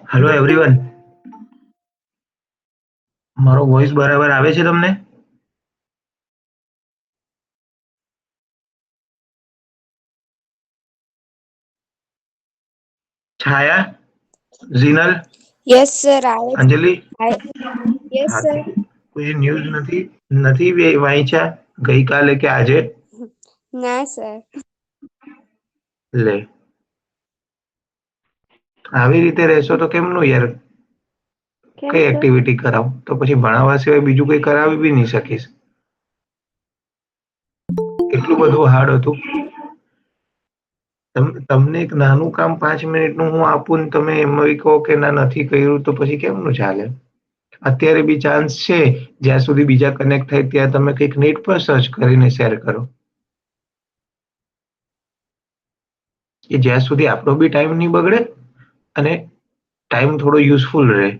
Hello everyone. મારો voice બરાબર આવે છે તમને? છાયા, ઝીનલ, યસ સર આવે છે. અંજલિ. યસ હા, સર. કોઈ ન્યૂઝ નથી નથી વાંચ્યા ગઈકાલે કે આજે? ના સર. લે, આવી રીતે રહેશો તો કેમનું યાર? કેમ કઈ સર? એક્ટિવિટી કરાવ તો પછી ભણાવવા સિવાય બીજું કઈ કરાવી બી નહીં શકીશ. એટલું બધું હાર્ડ હતું. તમને એક નાનું કામ 5 મિનિટનું હું આપું ને તમે એમાં કહો કે ના નથી કર્યું તો પછી કેમનું ચાલે? અત્યારે બી ચાન્સ છે. જ્યાં સુધી બીજા કનેક્ટ થાય ત્યાં તમે કંઈક નેટ પર સર્ચ કરીને શેર કરો. કે જ્યાં સુધી આપણો બી ટાઈમ નહીં બગડે અને ટાઈમ થોડો યુઝફુલ રહે.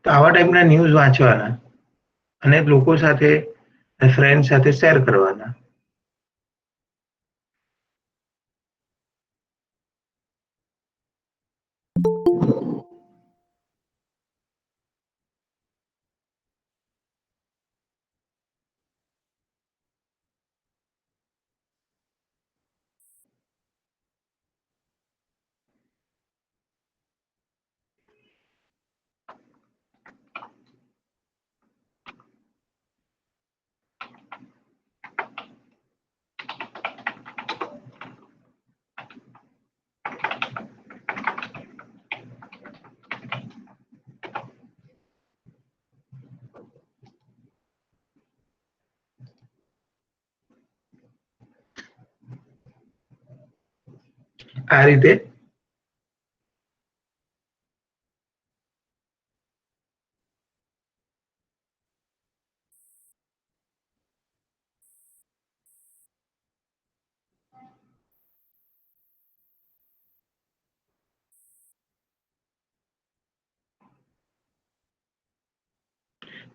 તો આવા ટાઈપના ન્યૂઝ વાંચવાના અને લોકો સાથે ફ્રેન્ડ સાથે શેર કરવાના. આ રીતે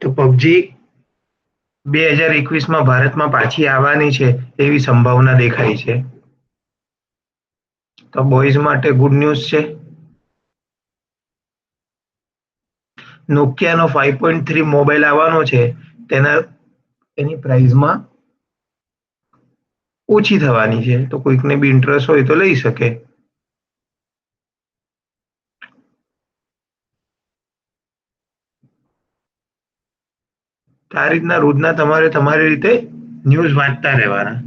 તો પબજી 2021માં ભારતમાં પાછી આવવાની છે એવી સંભાવના દેખાય છે. તો બોયઝ માટે ગુડ ન્યૂઝ છે. નોકિયાનો 5.3 મોબાઈલ આવવાનો છે. એની પ્રાઇઝમાં ઓછી થવાની છે તો કોઈકને બી ઇન્ટરેસ્ટ હોય તો લઈ શકે. આ રીતના રોજના તમારે તમારી રીતે ન્યૂઝ વાંચતા રહેવાના.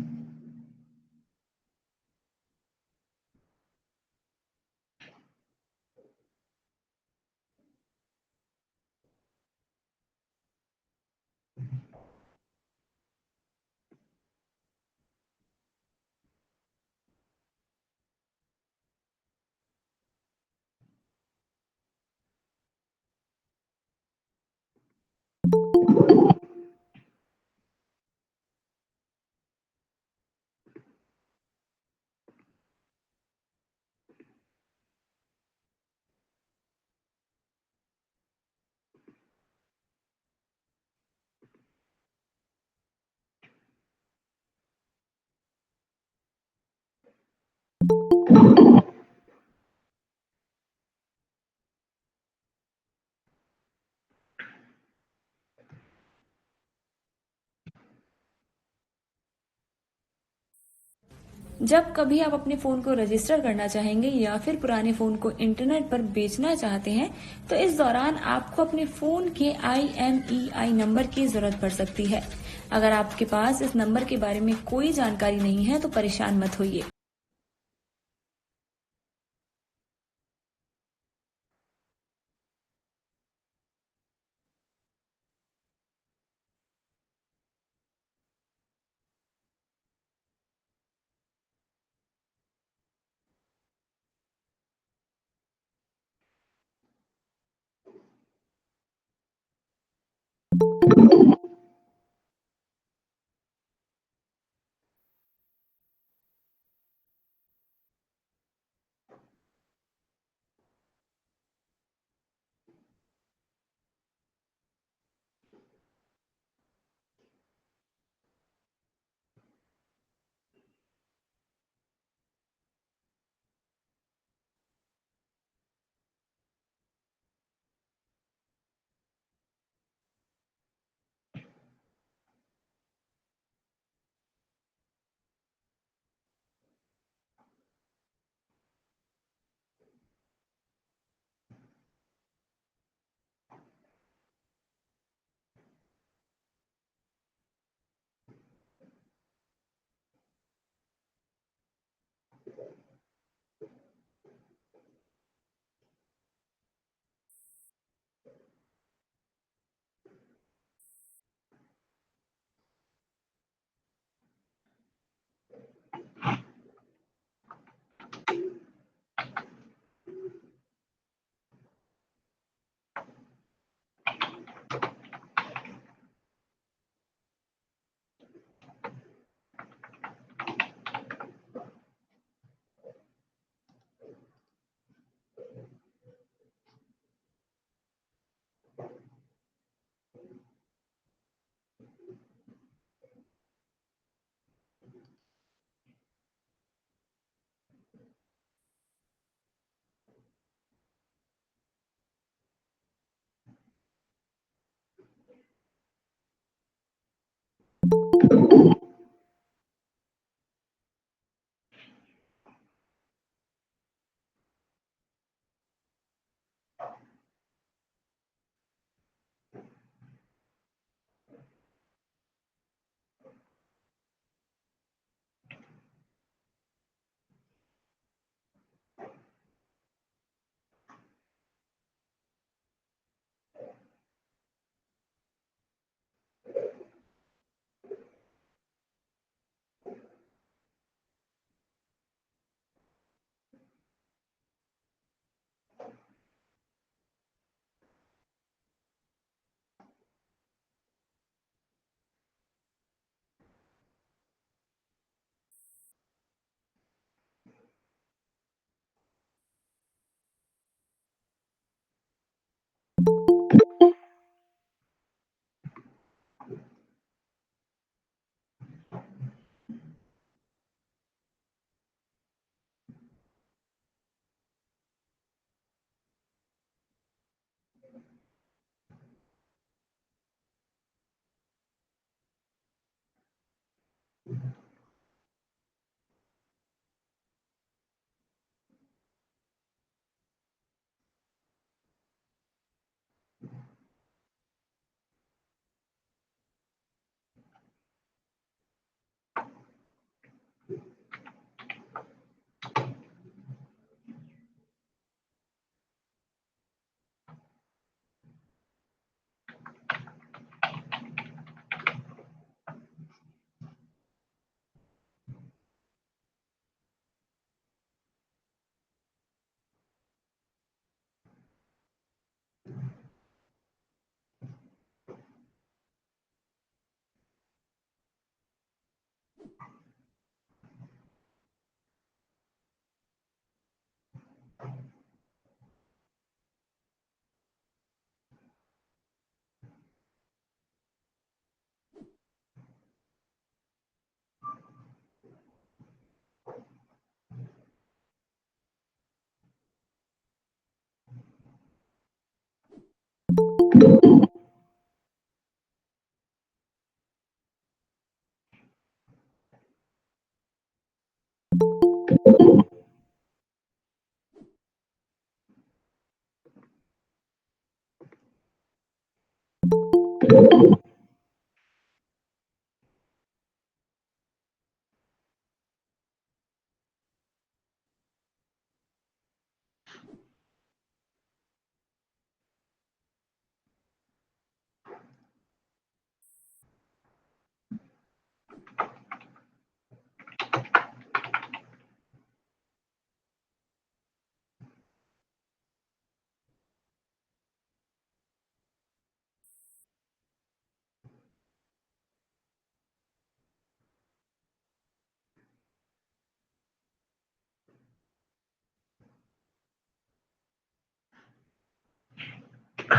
जब कभी आप अपने फ़ोन को रजिस्टर करना चाहेंगे या फिर पुराने फ़ोन को इंटरनेट पर बेचना चाहते हैं तो इस दौरान आपको अपने फ़ोन के IMEI नंबर की ज़रूरत पड़ सकती है। अगर आपके पास इस नंबर के बारे में कोई जानकारी नहीं है तो परेशान मत होइए।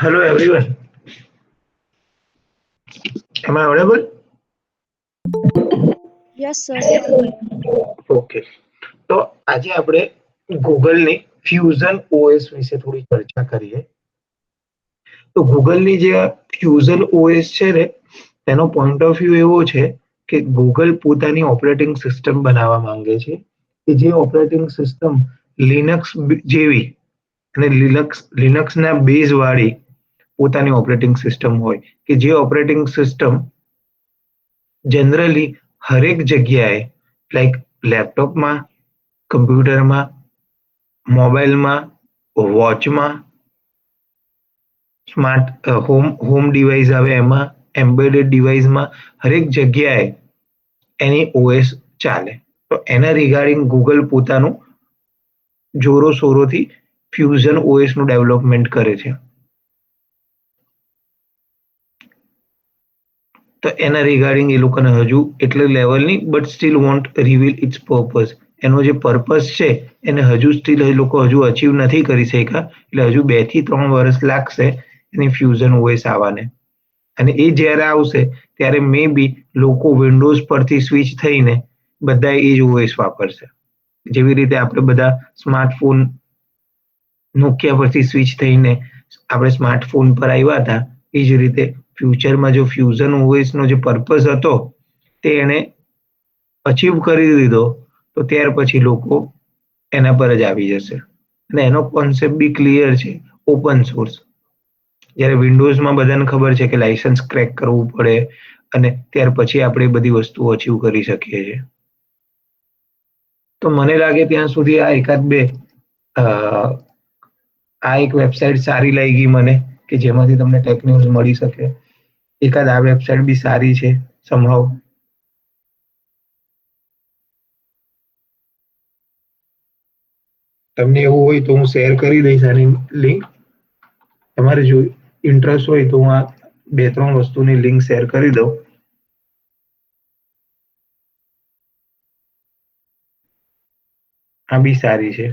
Hello everyone. Am I audible? Yes, sir. Okay. તો આજે આપણે ગૂગલની ફ્યુઝન ઓએસ વિશે થોડી ચર્ચા કરીએ. તો ગૂગલની જે ફ્યુઝન ઓએસ છે ને તેનો પોઈન્ટ ઓફ વ્યૂ એવો છે કે ગૂગલ પોતાની ઓપરેટિંગ સિસ્ટમ બનાવવા માંગે છે કે જે ઓપરેટિંગ સિસ્ટમ લિનક્સ જેવી અને લિનક્સના બેઝ વાળી પોતાની ઓપરેટિંગ સિસ્ટમ હોય કે જે ઓપરેટિંગ સિસ્ટમ જનરલી હરેક જગ્યાએ લાઈક લેપટોપમાં, કમ્પ્યુટરમાં, મોબાઈલમાં, વોચમાં, સ્માર્ટ હોમ ડિવાઇસ આવે એમાં, એમ્બેડેડ ડિવાઇસમાં હરેક જગ્યાએ એની ઓએસ ચાલે. તો એના રિગાર્ડિંગ ગૂગલ પોતાનું જોરો શોરોથી ફ્યુઝન ઓએસનું ડેવલપમેન્ટ કરે છે. તો એના રિગાર્ડિંગ એ લોકોને હજુ એટલે લેવલની but still won't reveal its purpose. એનો જે પર્પઝ છે એને હજુ સ્ટીલ એ લોકો હજુ અચીવ નથી કરી શક્યા. એટલે હજુ 2 થી 3 વર્ષ લાગશે એની ફ્યુઝન ઓએસ આવવાને. અને એ જ્યારે આવશે ત્યારે મે બી લોકો વિન્ડોઝ પરથી સ્વિચ થઈને બધા એ જ ઓએસ વાપરશે. જેવી રીતે આપણે બધા સ્માર્ટફોન નોકિયા પરથી સ્વિચ થઈને આપણે સ્માર્ટફોન પર આવ્યા હતા એ જ રીતે ફ્યુચરમાં જો ફ્યુઝન ઓએસનો જે પર્પઝ હતો તે એણે અચીવ કરી દીધો તો ત્યાર પછી લોકો એના પર જ આવી જશે. અને એનો કોન્સેપ્ટ બી ક્લિયર છે, ઓપન સોર્સ. જ્યારે વિન્ડોઝમાં બધાને ખબર છે કે લાયસન્સ ક્રેક કરવું પડે અને ત્યાર પછી આપણે બધી વસ્તુઓ અચીવ કરી શકીએ છીએ. તો મને લાગે ત્યાં સુધી આ એક વેબસાઇટ સારી લાગી મને કે જેમાંથી તમને ટેક ન્યૂઝ મળી શકે. એકાદ આ વેબસાઇટ બી સારી છે સમહાવ. તમને એવું હોય તો હું શેર કરી દઈશ આની લિંક. તમારે જો ઇન્ટરેસ્ટ હોય તો હું આ 2-3 વસ્તુની લિંક શેર કરી દઉં. આ બી સારી છે.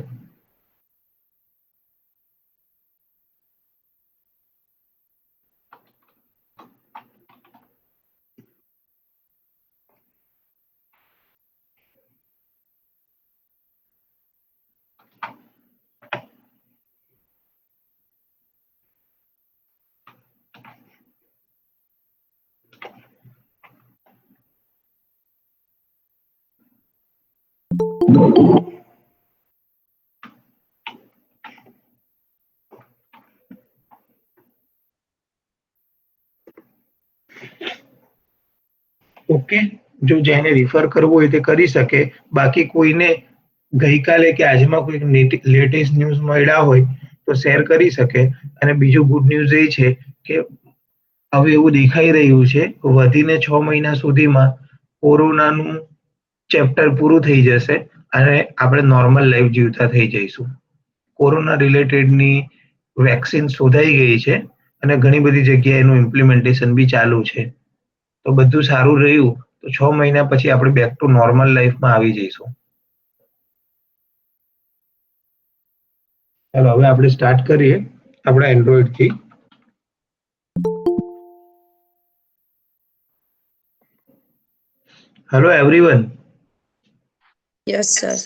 ઓકે, જો જેને રિફર કરવું હોય તે કરી શકે. બાકી કોઈને ગઈકાલે કે આજમાં કોઈ લેટેસ્ટ ન્યૂઝ મળ્યા હોય તો શેર કરી શકે. અને બીજું ગુડ ન્યૂઝ એ છે કે હવે એવું દેખાઈ રહ્યું છે વધીને 6 મહિના સુધીમાં કોરોનાનું ચેપ્ટર પૂરું થઈ જશે અને આપણે નોર્મલ લાઈફ જીવતા થઈ જઈશું. કોરોના રિલેટેડની વેક્સિન શોધાઈ ગઈ છે અને ઘણી બધી જગ્યાએ એનું ઇમ્પ્લિમેન્ટેશન બી ચાલુ છે. તો બધું સારું રહ્યું તો 6 મહિના પછી આપણે બેક ટુ નોર્મલ લાઈફમાં આવી જઈશું. ચાલો હવે આપણે સ્ટાર્ટ કરીએ આપણા એન્ડ્રોઈડથી. Hello everyone. Yes sir.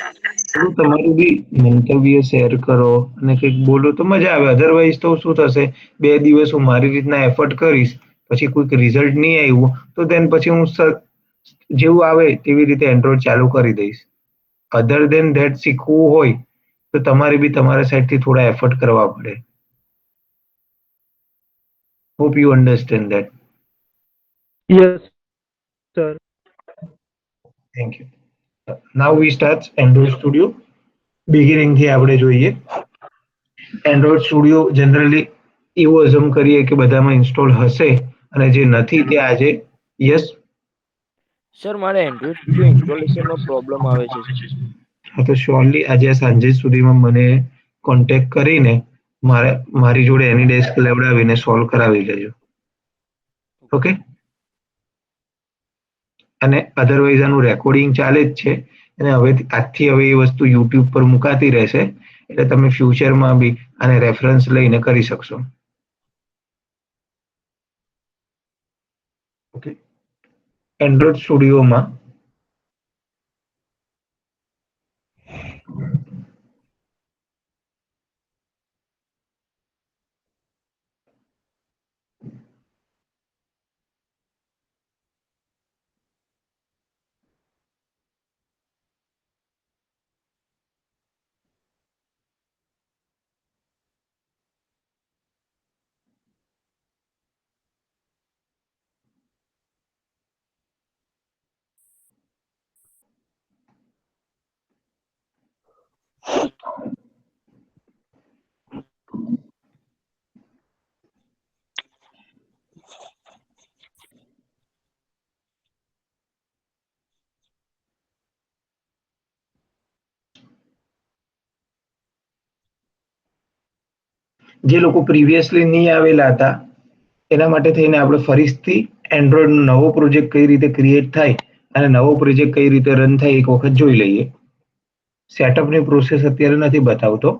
તમારું બી મંતવ્ય શેર કરો અને કંઈક બોલો તો મજા આવે. અધરવાઇઝ તો શું થશે, 2 દિવસ હું મારી રીતના એફર્ટ કરીશ પછી કોઈક રિઝલ્ટ નહીં આવ્યું તો દેન પછી હું જેવું આવે તેવી રીતે એન્ડ્રોઈડ ચાલુ કરી દઈશ. અધર દેન ધેટ શીખવું હોય તો તમારે બી તમારા સાઈડથી થોડા એફર્ટ કરવા પડે. Hope you understand that. Yes, sir. Thank you. Now V start Android studio. Beginning થી આપણે જોઈએ. એન્ડ્રોઇડ સ્ટુડિયો જનરલી એવું અઝમ કરીએ કે બધામાં ઇન્સ્ટોલ હશે અને જે નથી તે આજે યસ. સર મારે એન્ડ્રોઇડ સ્ટુડિયો ઇન્સ્ટોલેશનમાં પ્રોબ્લેમ આવે છે સર. હા તો શ્યોરલી આજે સાંજે સુધીમાં મને કોન્ટેક્ટ કરીને મારી જોડે એની ડેસ્ક લેવડાવીને સોલ્વ કરાવી લેજો. ઓકે. અને અધરવાઇઝ આનું રેકોર્ડિંગ ચાલે જ છે અને આજથી હવે એ વસ્તુ યુટ્યુબ પર મુકાતી રહેશે એટલે તમે ફ્યુચરમાં બી આને રેફરન્સ લઈને કરી શકશો. ઓકે. એન્ડ્રોઇડ સ્ટુડિયોમાં જે લોકો પ્રીવિયસલી નહીં આવેલા હતા એના માટે થઈને આપણે ફરીથી એન્ડ્રોઇડનો નવો પ્રોજેક્ટ કઈ રીતે ક્રિએટ થાય અને નવો પ્રોજેક્ટ કઈ રીતે રન થાય એક વખત જોઈ લઈએ. સેટઅપની પ્રોસેસ અત્યારે નથી બતાવતો.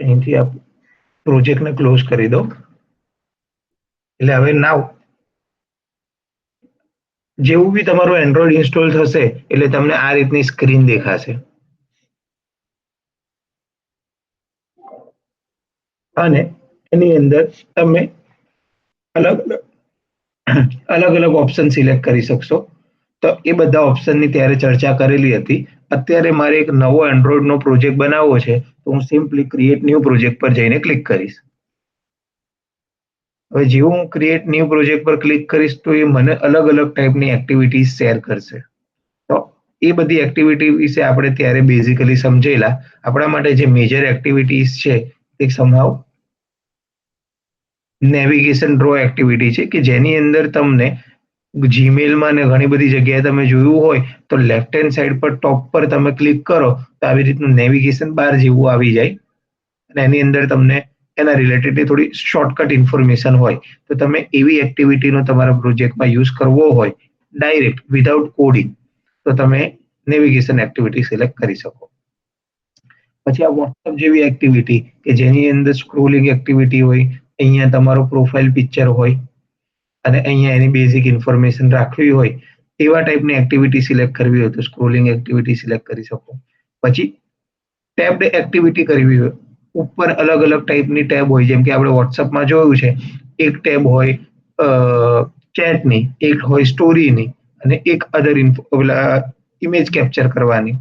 અહીંથી આ પ્રોજેક્ટને ક્લોઝ કરી દો. એટલે હવે નાવ જેવું બી તમારું એન્ડ્રોઇડ ઇન્સ્ટોલ થશે એટલે તમને આ રીતની સ્ક્રીન દેખાશે અને એની અંદર તમે અલગ અલગ ઓપ્શન સિલેક્ટ કરી શકશો. તો એ બધા ઓપ્શનની ત્યારે ચર્ચા કરેલી હતી. અત્યારે મારે એક નવો એન્ડ્રોઇડનો પ્રોજેક્ટ બનાવવો છે તો હું સિમ્પલી ક્રિએટ ન્યૂ પ્રોજેક્ટ પર જઈને ક્લિક કરીશ. હવે જેવું હું ક્રિએટ ન્યૂ પ્રોજેક્ટ પર ક્લિક કરીશ તો એ મને અલગ ટાઈપની એક્ટિવિટીઝ શેર કરશે. તો એ બધી એક્ટિવિટી વિશે આપણે ત્યારે બેઝિકલી સમજેલા. આપણા માટે જે મેજર એક્ટિવિટીઝ છે એ સમહાવ નેવિગેશન ડ્રો એક્ટિવિટી છે કે જેની અંદર તમને જીમેલમાં ને ઘણી બધી જગ્યાએ તમે જોયું હોય તો લેફ્ટ હેન્ડ સાઈડ પર ટોપ પર તમે ક્લિક કરો તો આવી રીતનું નેવિગેશન બાર જેવું આવી જાય અને એની અંદર તમને એના રિલેટેડની થોડી શોર્ટકટ ઇન્ફોર્મેશન હોય તો તમે એવી એક્ટિવિટીનો તમારા પ્રોજેક્ટમાં યુઝ કરવો હોય ડાયરેક્ટ વિધાઉટ કોડિંગ તો તમે નેવિગેશન એક્ટિવિટી સિલેક્ટ કરી શકો. પછી આ વોટ્સઅપ જેવી એક્ટિવિટી કે જેની અંદર સ્ક્રોલિંગ એક્ટિવિટી હોય, અહીંયા તમારો પ્રોફાઇલ પિક્ચર હોય અને અહીંયા એની બેઝિક ઇન્ફોર્મેશન રાખવી હોય એવા ટાઈપની એક્ટિવિટી સિલેક્ટ કરવી હોય તો સ્ક્રોલિંગ એક્ટિવિટી સિલેક્ટ કરી શકો. પછી ટેબ્ડ એક્ટિવિટી કરવી હોય ઉપર અલગ ટાઈપની ટેબ હોય જેમ કે આપણે વોટ્સઅપમાં જોયું છે એક ટેબ હોય ચેટની, એક હોય સ્ટોરીની અને એક અધર ઇમેજ કેપ્ચર કરવાની.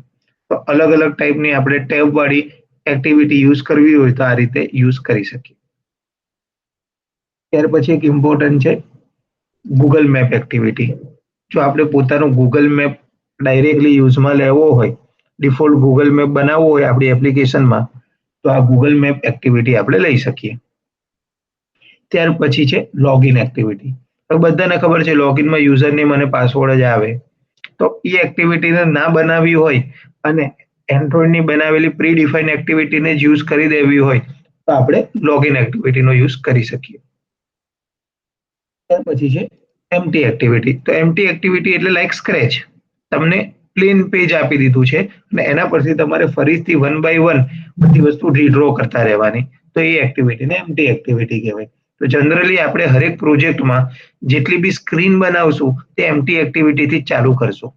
તો અલગ ટાઈપની આપણે ટેબ વાળી એક્ટિવિટી યુઝ કરવી હોય તો આ રીતે યુઝ કરી શકીએ. ત્યાર પછી એક ઇમ્પોર્ટન્ટ છે ગૂગલ મેપ એક્ટિવિટી. જો આપણે પોતાનું ગૂગલ મેપ ડાયરેક્ટલી યુઝમાં લેવો હોય, ડિફોલ્ટ ગૂગલ મેપ બનાવવો હોય આપણી એપ્લિકેશનમાં તો આ ગૂગલ મેપ એક્ટિવિટી આપણે લઈ શકીએ. ત્યાર પછી છે લોગિન એક્ટિવિટી. હવે બધાને ખબર છે લોગિનમાં યુઝર નેમ અને પાસવર્ડ જ આવે. તો એ એક્ટિવિટીને ના બનાવવી હોય અને એન્ડ્રોઇડની બનાવેલી પ્રી ડિફાઇન એક્ટિવિટીને જ યુઝ કરી દેવી હોય તો આપણે લોગિન એક્ટિવિટીનો યુઝ કરી શકીએ. ત્યાર પછી છે એમ્પ્ટી એક્ટિવિટી. તો એમ્પ્ટી એક્ટિવિટી એટલે લાઈક સ્ક્રેચ. તમને પ્લેન પેજ આપી દીધું છે અને એના પરથી તમારે ફરીથી 1 by 1 બધી વસ્તુ રીડ્રો કરતા રહેવાની. તો એ એક્ટિવિટીને એમ્પ્ટી એક્ટિવિટી કહેવાય. તો જનરલી આપણે હરેક પ્રોજેક્ટમાં જેટલી બી સ્ક્રીન બનાવશું તે એમ્પ્ટી એક્ટિવિટીથી જ ચાલુ કરશું.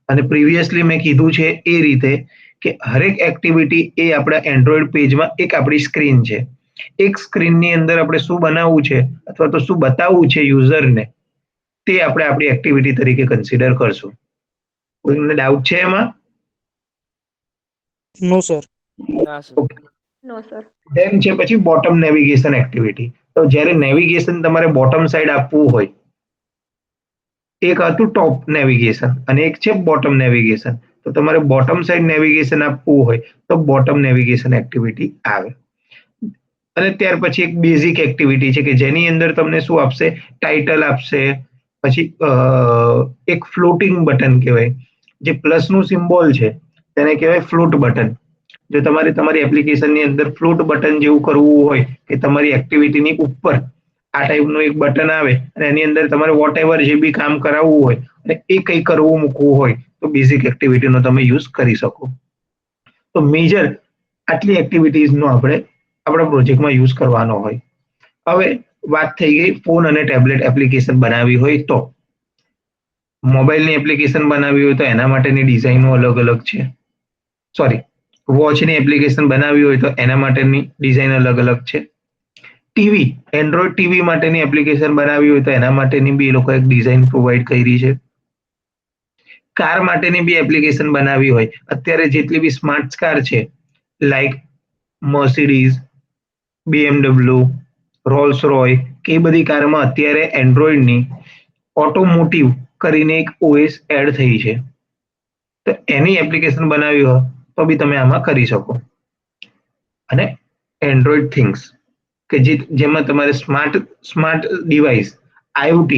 અને પ્રીવિયસલી મેં કીધું છે એ રીતે કે હરેક એક્ટિવિટી એ આપણા એન્ડ્રોઇડ પેજમાં એક આપણી સ્ક્રીન છે. એક સ્ક્રીનની અંદર આપણે શું બનાવવું છે અથવા તો શું બતાવવું છે યુઝરને તે આપણે આપણી એક્ટિવિટી તરીકે કન્સિડર કરશું. કોઈને ડાઉટ છે એમાં? No, sir. ના સર. ઓકે. નો સર. ધેન છે પછી બોટમ નેવિગેશન એક્ટિવિટી. તો જ્યારે નેવિગેશન તમારે બોટમ સાઈડ આપવું હોય, એક હતું ટોપ નેવિગેશન અને એક છે બોટમ નેવિગેશન. તો તમારે બોટમ સાઈડ નેવિગેશન આપવું હોય તો બોટમ નેવિગેશન એક્ટિવિટી આવે. અને ત્યાર પછી એક બેઝિક એક્ટિવિટી છે કે જેની અંદર તમને શું આપશે, ટાઇટલ આપશે, પછી એક ફ્લોટિંગ બટન કહેવાય, જે પ્લસનું સિમ્બોલ છે તેને કહેવાય ફ્લોટ બટન. જો તમારે તમારી એપ્લિકેશનની અંદર ફ્લોટ બટન જેવું કરવું હોય કે તમારી એક્ટિવિટીની ઉપર આ ટાઈપનું એક બટન આવે અને એની અંદર તમારે વોટ એવર જે બી કામ કરાવવું હોય અને એ કંઈ કરવું મૂકવું હોય તો બેઝિક એક્ટિવિટીનો તમે યુઝ કરી શકો. તો મેજર આટલી એક્ટિવિટીઝનો આપણે આપણા પ્રોજેક્ટમાં યુઝ કરવાનો હોય. હવે વાત થઈ ગઈ ફોન અને ટેબ્લેટ એપ્લિકેશન બનાવવી હોય તો. મોબાઈલની એપ્લિકેશન બનાવવી હોય તો એના માટેની ડિઝાઇનો અલગ અલગ છે. સોરી, વોચની એપ્લિકેશન બનાવવી હોય તો એના માટેની ડિઝાઇન અલગ અલગ છે. ટીવી, એન્ડ્રોઈડ ટીવી માટેની એપ્લિકેશન બનાવવી હોય તો એના માટેની બી એ લોકો એક ડિઝાઇન પ્રોવાઈડ કરી છે. કાર માટેની બી એપ્લિકેશન બનાવવી હોય, અત્યારે જેટલી બી સ્માર્ટ કાર છે like Mercedes, BMW, Rolls Roy કે એ બધી કારમાં અત્યારે એન્ડ્રોઈડની ઓટોમોટિવ કરીને એક OS એડ થઈ છે. તો એની એપ્લિકેશન બનાવવી હોય તો બી તમે આમાં કરી શકો. અને એન્ડ્રોઈડ થિંગ્સ કે જેમાં તમારે સ્માર્ટ ડિવાઇસ, IoT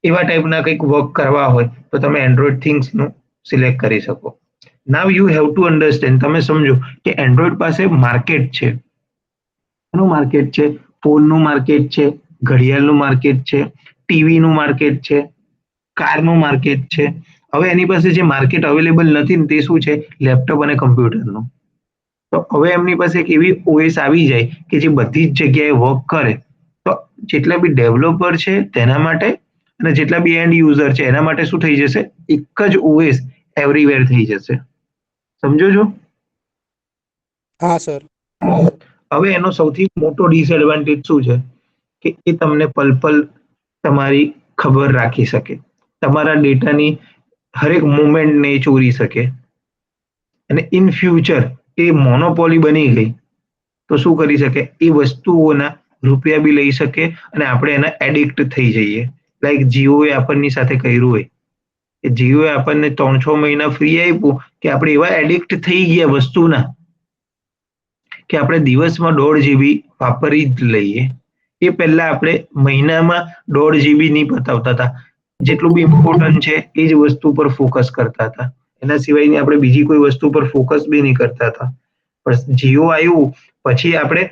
એવા ટાઈપના કંઈક વર્ક કરવા હોય તો તમે એન્ડ્રોઈડ થિંગ્સનું સિલેક્ટ કરી શકો. Now you have to understand, તમે સમજો કે એન્ડ્રોઈડ પાસે માર્કેટ છે. એનું માર્કેટ છે, ફોનનું માર્કેટ છે, ઘડિયાળનું માર્કેટ છે, ટીવીનું માર્કેટ છે, કારનું માર્કેટ છે. હવે એની પાસે જે માર્કેટ અવેલેબલ નથી ને તે શું છે, લેપટોપ અને કમ્પ્યુટરનું. તો હવે એમની પાસે એક એવી OS આવી જાય કે જે બધી જ જગ્યાએ વર્ક કરે. તો જેટલા બી ડેવલપર છે તેના માટે અને જેટલા બી એન્ડ યુઝર છે એના માટે શું થઈ જશે, એક જ OS એવરીવેર થઈ જશે. સમજો છો? હા સર. હવે એનો સૌથી મોટો ડિસએડવાન્ટેજ શું છે કે એ તમને પલ તમારી ખબર રાખી શકે, તમારા ડેટાની હરેક મુવમેન્ટને ચોરી શકે. અને ઇન ફ્યુચર એ મોનોપોલી બની ગઈ તો શું કરી શકે, એ વસ્તુઓના રૂપિયા બી લઈ શકે અને આપણે એના એડિક્ટ થઈ જઈએ. લાઈક જીઓએ આપણની સાથે કર્યું હોય કે જીઓએ આપણને 3-6 મહિના ફ્રી આપ્યું કે આપણે એવા એડિક્ટ થઈ ગયા વસ્તુના કે આપણે દિવસમાં 1.5 GB વાપરી જ લઈએ. એ પહેલા આપણે મહિનામાં 1.5 GB નહીં પતાવતા હતા. જેટલું બી ઇમ્પોર્ટન્ટ છે એ જ વસ્તુ પર ફોકસ કરતા હતા. એના સિવાયની આપણે બીજી કોઈ વસ્તુ પર ફોકસ બી નહીં કરતા હતા. પણ જીઓ આવ્યું પછી આપણે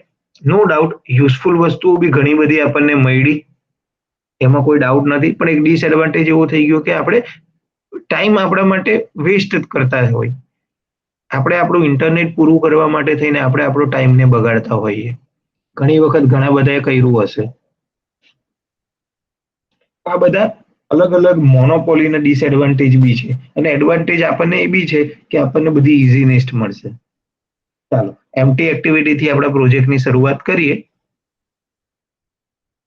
નો ડાઉટ યુઝફુલ વસ્તુઓ બી ઘણી બધી આપણને મળી, એમાં કોઈ ડાઉટ નથી. પણ એક ડિસએડવાન્ટેજ એવો થઈ ગયો કે આપણે ટાઈમ આપણા માટે વેસ્ટ કરતા હોય. આપણે આપણું ઇન્ટરનેટ પૂરું કરવા માટે થઈને આપણે આપણો ટાઈમને બગાડતા હોઈએ. ઘણી વખત ઘણા બધાએ કર્યું હશે. આ બધા અલગ અલગ મોનોપોલીના ડિસએડવાન્ટેજ બી છે અને એડવાન્ટેજ આપણને એ બી છે કે આપણને બધી ઇઝીનેસ્ટ મળશે. ચાલો એમટી એક્ટિવિટીથી આપણા પ્રોજેક્ટની શરૂઆત કરીએ.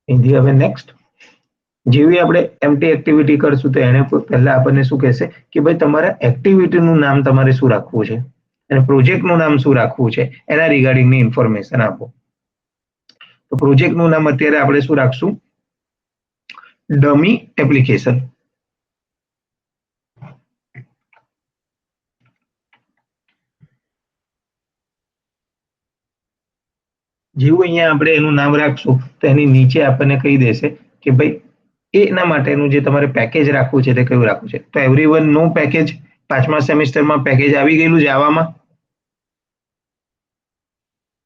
એથી હવે નેક્સ્ટ જેવી આપણે એમટી એક્ટિવિટી કરશું તો એને પહેલા આપણને શું કહેશે કે ભાઈ તમારા એક્ટિવિટીનું નામ તમારે શું રાખવું છે અને પ્રોજેક્ટનું નામ શું રાખવું છે એના રિગાર્ડિંગની ઇન્ફોર્મેશન આપો. તો પ્રોજેક્ટનું નામ અત્યારે આપણે શું રાખશું, ડમી એપ્લિકેશન. જેવું અહીંયા આપણે એનું નામ રાખશું તો એની નીચે આપણને કહી દેશે કે ભાઈ એના માટેનું જે તમારે પેકેજ રાખવું છે તે કયું રાખવું છે. તો એવરીવન નો પેકેજ 5મા સેમિસ્ટરમાં પેકેજ આવી ગયેલું જાવામાં.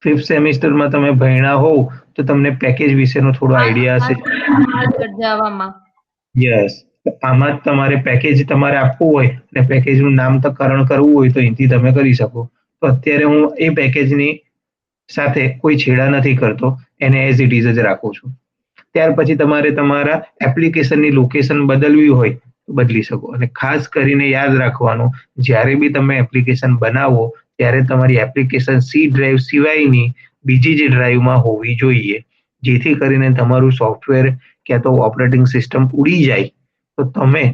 5th સેમિસ્ટરમાં તમે ભણ્યા હોવ તો તમને પેકેજ વિશેનો થોડો આઈડિયા હશે. યસ, આમાં જ તમારે પેકેજ તમારે આપવું હોય અને પેકેજનું નામકરણ કરવું હોય તો અહીંથી તમે કરી શકો. તો અત્યારે હું એ પેકેજની સાથે કોઈ છેડા નથી કરતો, એને એઝ ઇટ ઇઝ જ રાખું છું. ત્યાર પછી તમારે તમારા એપ્લિકેશનની લોકેશન બદલવી હોય તો બદલી શકો. અને ખાસ કરીને યાદ રાખવાનું, જ્યારે બી તમે એપ્લિકેશન બનાવો ત્યારે તમારી એપ્લિકેશન C ડ્રાઈવ સિવાયની બીજી જે ડ્રાઈવમાં હોવી જોઈએ, જેથી કરીને તમારું સોફ્ટવેર ક્યાં તો ઓપરેટિંગ સિસ્ટમ ઉડી જાય તો તમે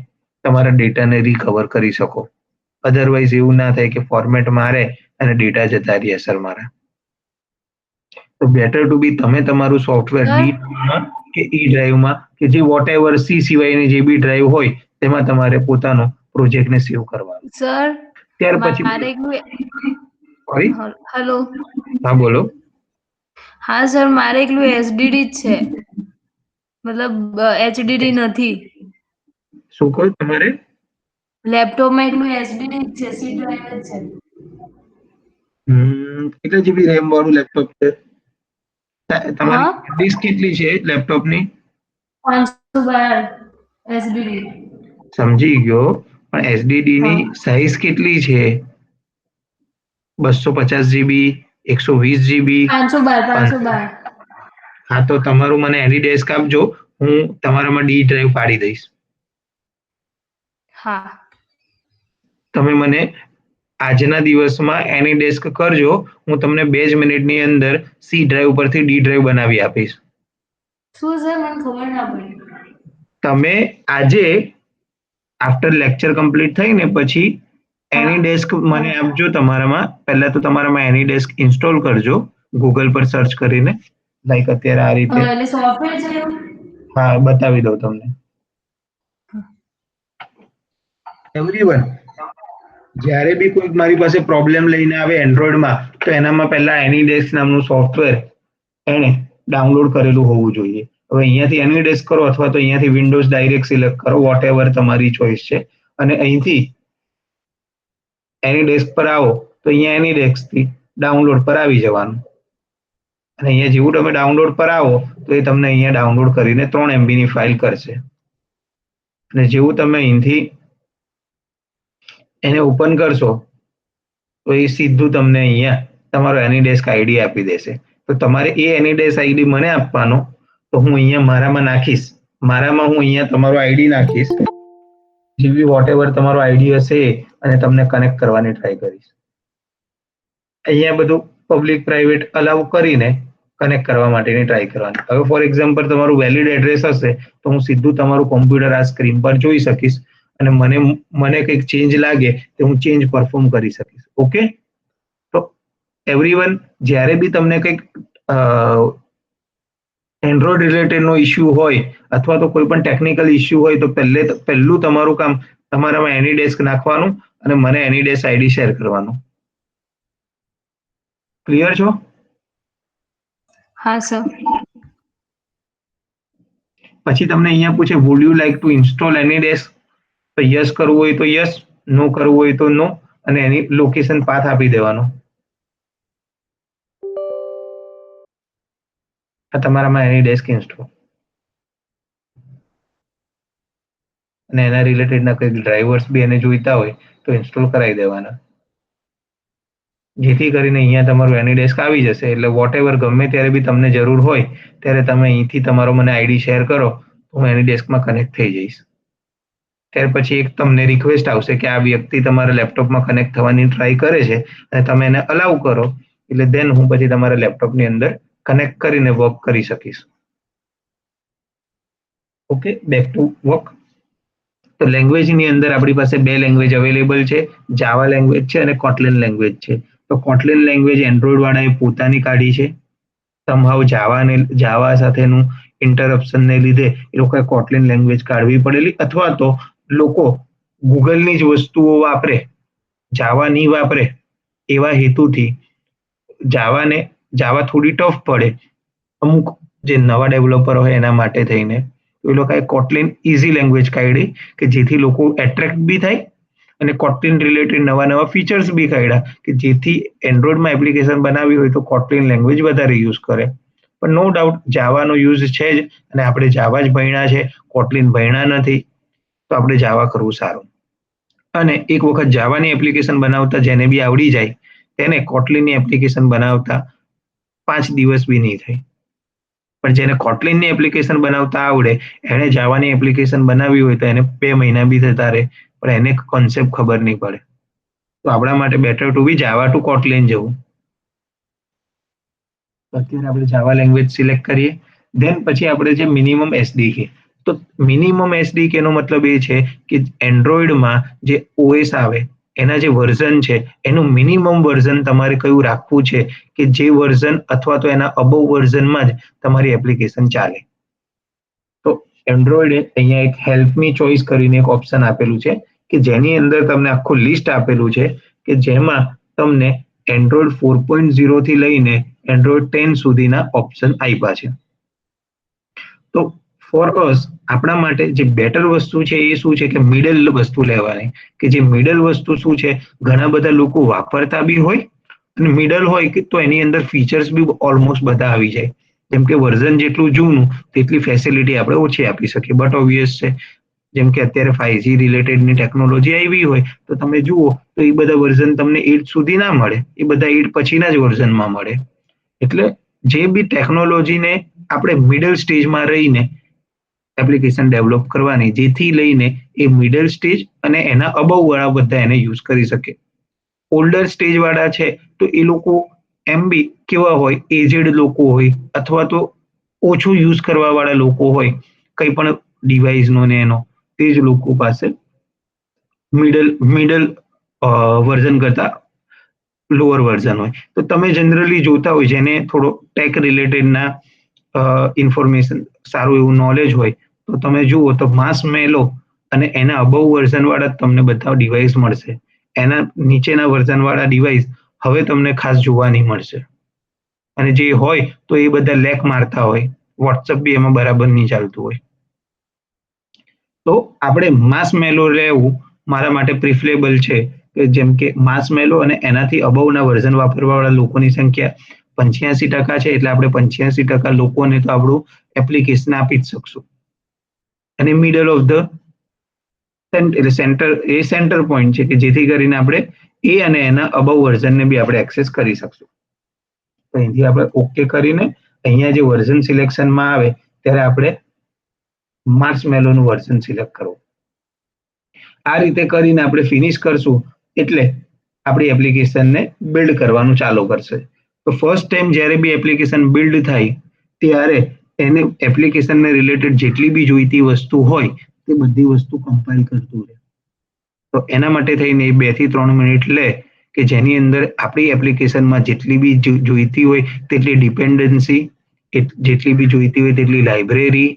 તમારા ડેટાને રિકવર કરી શકો. અધરવાઇઝ એવું ના થાય કે ફોર્મેટ મારે અને ડેટા જતા રહે સર મારા. તો બેટર ટુ બી તમે તમારું સોફ્ટવેર સર ડી ડ્રાઈવમાં કે ઈ ડ્રાઈવમાં કે જે વોટ એવર સી સિવાયની જે બી ડ્રાઈવ હોય તેમાં તમારે પોતાનો પ્રોજેક્ટને સેવ કરવાનો. સર ત્યાર પછી મારે એકલું સોરી, હેલો હા બોલો. હા સર મારે એકલું એસડીડી જ છે, મતલબ એચડીડી નથી. શું કહો તમારે? લેપટોપમાં એકલું એસડીડી જ છે, સી ડ્રાઈવ જ છે. કેટલા જીબી રેમ વાળું લેપટોપ છે? તમારી હા ડિસ્ક કેટલી છે લેપટોપની? 512 એસડીડી. સમજી ગયો, પણ એસડીડી હા ની સાઈઝ કેટલી છે? 250 GB, 120 GB? 512. હા, તો તમારું મને એની ડેસ્ક આપજો, હું તમારામાં ડી ડ્રાઈવ પાડી દઈશ. હા તમે મને આજના દિવસમાં એની ડેસ્ક કરજો, હું તમને 2 જ મિનિટની અંદર સી ડ્રાઈવ પરથી ડી ડ્રાઈવ બનાવી આપીશ. શું સર મને ખબર ના પડી. તમે આજે આફ્ટર લેક્ચર કમ્પ્લીટ થઈ ને પછી હા એની ડેસ્ક મને આપજો. તમારામાં પહેલા તો તમારામાં એની ડેસ્ક ઇન્સ્ટોલ કરજો ગૂગલ પર સર્ચ કરીને, લાઈક અત્યારે આ રીતે. એટલે સોફ્ટવેર છે એવું? હા, બતાવી દઉં તમને. એવરીવન, જ્યારે બી કોઈ મારી પાસે પ્રોબ્લેમ લઈને આવે એન્ડ્રોઈડમાં, તો એનામાં પહેલા એની ડેસ્ક નામનું સોફ્ટવેર એને ડાઉનલોડ કરેલું હોવું જોઈએ. હવે અહીંયાથી એની ડેસ્ક કરો અથવા તો અહીંયાથી વિન્ડોઝ ડાયરેક્ટ સિલેક્ટ કરો, વોટ એવર તમારી ચોઈસ છે. અને અહીંથી એની ડેસ્ક પર આવો તો અહીંયા એની ડેસ્કથી ડાઉનલોડ પર આવી જવાનું. અને અહીંયા જેવું તમે ડાઉનલોડ પર આવો તો એ તમને અહીંયા ડાઉનલોડ કરીને 3 MB ની ફાઇલ કરશે. અને જેવું તમે અહીંથી એને ઓપન કરશો તો એ સીધું તમને અહીંયા તમારો એની ડેસ્ક આઈડી આપી દેશે. તો તમારે એ એની ડેસ્ક આઈડી મને આપવાનો, તો હું અહીંયા મારામાં નાખીશ. મારામાં હું અહીંયા તમારો આઈડી નાખીશ, જે બી વોટ એવર તમારો આઈડી હશે અને તમને કનેક્ટ કરવાની ટ્રાય કરીશ. અહીંયા બધું પબ્લિક પ્રાઇવેટ અલાઉ કરીને કનેક્ટ કરવા માટેની ટ્રાય કરવાની. હવે ફોર એક્ઝામ્પલ તમારું વેલિડ એડ્રેસ હશે તો હું સીધું તમારું કોમ્પ્યુટર આ સ્ક્રીન પર જોઈ શકીશ અને મને કંઈક ચેન્જ લાગે તો હું ચેન્જ પરફોર્મ કરી શકીશ. ઓકે, તો એવરીવન, જ્યારે બી તમને કંઈક એન્ડ્રોઈડ રિલેટેડનો ઇસ્યુ હોય અથવા તો કોઈ પણ ટેકનિકલ ઇસ્યુ હોય તો પહેલું તમારું કામ તમારામાં એની ડેસ્ક નાખવાનું અને મને એની ડેસ્ક આઈડી શેર કરવાનું. ક્લિયર છો? હા સર. પછી તમને અહીંયા પૂછે would you like to install any desk? તો યસ કરવું હોય તો યસ, નો કરવું હોય તો નો, અને એની લોકેશન પાથ આપી દેવાનો. આ તમારામાં એની ડેસ્ક ઇન્સ્ટોલ અને એના રિલેટેડના કંઈક ડ્રાઈવર્સ બી એને જોઈતા હોય તો ઇન્સ્ટોલ કરાવી દેવાના, જેથી કરીને અહીંયા તમારું એની ડેસ્ક આવી જશે. એટલે વોટ એવર ગમે ત્યારે બી તમને જરૂર હોય ત્યારે તમે અહીંથી તમારો મને આઈડી શેર કરો, હું એની ડેસ્કમાં કનેક્ટ થઈ જઈશ. ત્યાર પછી એક તમને રિક્વેસ્ટ આવશે કે આ વ્યક્તિ તમારા લેપટોપમાં કનેક્ટ થવાની ટ્રાય કરે છે અને તમે એને અલાઉ કરો, એટલે દેન હું પછી તમારા લેપટોપની અંદર કનેક્ટ કરીને વર્ક કરી શકીશ. Okay, back to work. તો લેંગ્વેજની અંદર આપણી પાસે 2 લેંગ્વેજ અવેલેબલ છે, જાવા લેંગ્વેજ છે અને કોટલિન લેંગ્વેજ છે. તો કોટલિન લેંગ્વેજ એન્ડ્રોઈડ વાળાએ પોતાની કાઢી છે. સમહાવ જાવા સાથેનું ઇન્ટરપ્શનને લીધે એ લોકોએ કોટલિન લેંગ્વેજ કાઢવી પડેલી, અથવા તો લોકો ગૂગલની જ વસ્તુઓ વાપરે, જાવા નહીં વાપરે એવા હેતુથી જાવા થોડી ટફ પડે અમુક જે નવા ડેવલપર હોય એના માટે થઈને, એ લોકોએ કોટલિન ઇઝી લેંગ્વેજ કાઢી કે જેથી લોકો એટ્રેક્ટ બી થાય અને કોટલિન રિલેટેડ નવા ફીચર્સ બી કાઢ્યા કે જેથી એન્ડ્રોઈડમાં એપ્લિકેશન બનાવી હોય તો કોટલિન લેંગ્વેજ વધારે યુઝ કરે. પણ નો ડાઉટ જાવાનો યુઝ છે જ, અને આપણે જાવા જ ભણ્યા છે, કોટલિન ભણ્યા નથી, તો આપણે જાવા કરવું સારું. અને એક વખત જાવાની એપ્લિકેશન બનાવતા જેને બી આવડી જાય તેને કોટલિનની એપ્લિકેશન બનાવતા 5 દિવસ બી નહીં થાય. પણ જેને કોટલિનની એપ્લિકેશન બનાવતા આવડે એને જાવાની એપ્લિકેશન બનાવવી હોય તો એને 2 મહિના બી થતા રહે, પણ એને કોન્સેપ્ટ ખબર નહીં પડે. તો આપણા માટે better to be Java to Kotlin જવું. અત્યારે આપણે જાવા લેંગ્વેજ સિલેક્ટ કરીએ, દેન પછી આપણે જે મિનિમમ એસડીકે. તો મિનિમમ એસડીકે નો મતલબ એ છે કે એન્ડ્રોઈડમાં જે ઓએસ આવે એના જે વર્ઝન છે એનું મિનિમમ વર્ઝન તમારે કયું રાખવું છે કે જે વર્ઝન અથવા તો એના અબવ વર્ઝનમાં જ તમારી એપ્લિકેશન ચાલે. તો એન્ડ્રોઈડે અહીંયા એક હેલ્પ મી ચોઈસ કરીને એક ઓપ્શન આપેલું છે કે જેની અંદર તમને આખું લિસ્ટ આપેલું છે કે જેમાં તમને એન્ડ્રોઈડ 4.0 થી લઈને એન્ડ્રોઈડ 10 સુધીના ઓપ્શન આપ્યા છે. તો ફોર અસ આપણા માટે જે બેટર વસ્તુ છે એ શું છે કે મિડલ વસ્તુ લેવાની, કે જે મિડલ વસ્તુ શું છે ઘણા બધા લોકો વાપરતા બી હોય અને મિડલ હોય કે તો એની અંદર ફીચર્સ બી ઓલમોસ્ટ બધા આવી જાય. જેમ કે વર્ઝન જેટલું જૂનું તેટલી ફેસિલિટી આપણે ઓછી આપી શકીએ, બટ ઓબ્વિયસ છે જેમ કે અત્યારે 5G રિલેટેડની ટેકનોલોજી આવી હોય તો તમે જુઓ તો એ બધા વર્ઝન તમને 8 સુધી ના મળે, એ બધા 8 પછીના જ વર્ઝનમાં મળે. એટલે જે બી ટેકનોલોજીને આપણે મિડલ સ્ટેજમાં રહીને એપ્લિકેશન ડેવલપ કરવાની, જેથી લઈને એ મિડલ સ્ટેજ અને એના અબવ વાળા બધા એને યુઝ કરી શકે. ઓલ્ડર સ્ટેજ વાળા છે તો એ લોકો એમ બી કેવા હોય, એજેડ લોકો હોય અથવા તો ઓછું યુઝ કરવા વાળા લોકો હોય કંઈ પણ ડિવાઇસનો ને એનો, તે જ લોકો પાસે મિડલ વર્ઝન કરતા લોઅર વર્ઝન હોય. તો તમે જનરલી જોતા હોય જેને થોડો ટેક રિલેટેડના ઇન્ફોર્મેશન સારું એવું નોલેજ હોય તો તમે જુઓ તો માસ મેલો અને એના અબવ વર્ઝન વાળા તમને બધા ડિવાઇસ મળશે. એના નીચેના વર્ઝન વાળા ડિવાઇસ હવે તમને ખાસ જોવા નહીં મળશે. અને જે હોય તો એ બધા લેક મારતા હોય, વોટ્સઅપ બી એમાં બરાબર નહીં ચાલતું હોય. તો આપણે માસ મેલો લેવું મારા માટે પ્રિફરેબલ છે કે જેમ કે માસ મેલો અને એનાથી અબવના વર્ઝન વાપરવાવાળા લોકોની સંખ્યા 85% છે, એટલે આપણે 85% લોકોને તો આપણું એપ્લિકેશન આપી જ શકશું. અને મિડલ ઓફ ધ એટલે સેન્ટર પોઈન્ટ છે કે જેથી કરીને આપણે એ અને એના અબવ વર્ઝનને બી આપણે એક્સેસ કરી શકશું. તો અહીંથી આપણે ઓકે કરીને અહીંયા જે વર્ઝન સિલેક્શનમાં આવે ત્યારે આપણે માર્સ મેલોનું વર્ઝન સિલેક્ટ કરવું. આ રીતે કરીને આપણે ફિનિશ કરશું એટલે આપણી એપ્લિકેશનને બિલ્ડ કરવાનું ચાલુ કરશે. તો ફર્સ્ટ ટાઈમ જ્યારે બી એપ્લિકેશન બિલ્ડ થાય ત્યારે એને એપ્લિકેશનને રિલેટેડ જેટલી બી જોઈતી વસ્તુ હોય તે બધી વસ્તુ કમ્પાઇલ કરતું રહે. તો એના માટે થઈને 2 થી 3 મિનિટ લે કે જેની અંદર આપણી એપ્લિકેશનમાં જેટલી બી જોઈતી હોય તેટલી ડિપેન્ડન્સી, જેટલી બી જોઈતી હોય તેટલી લાઇબ્રેરી,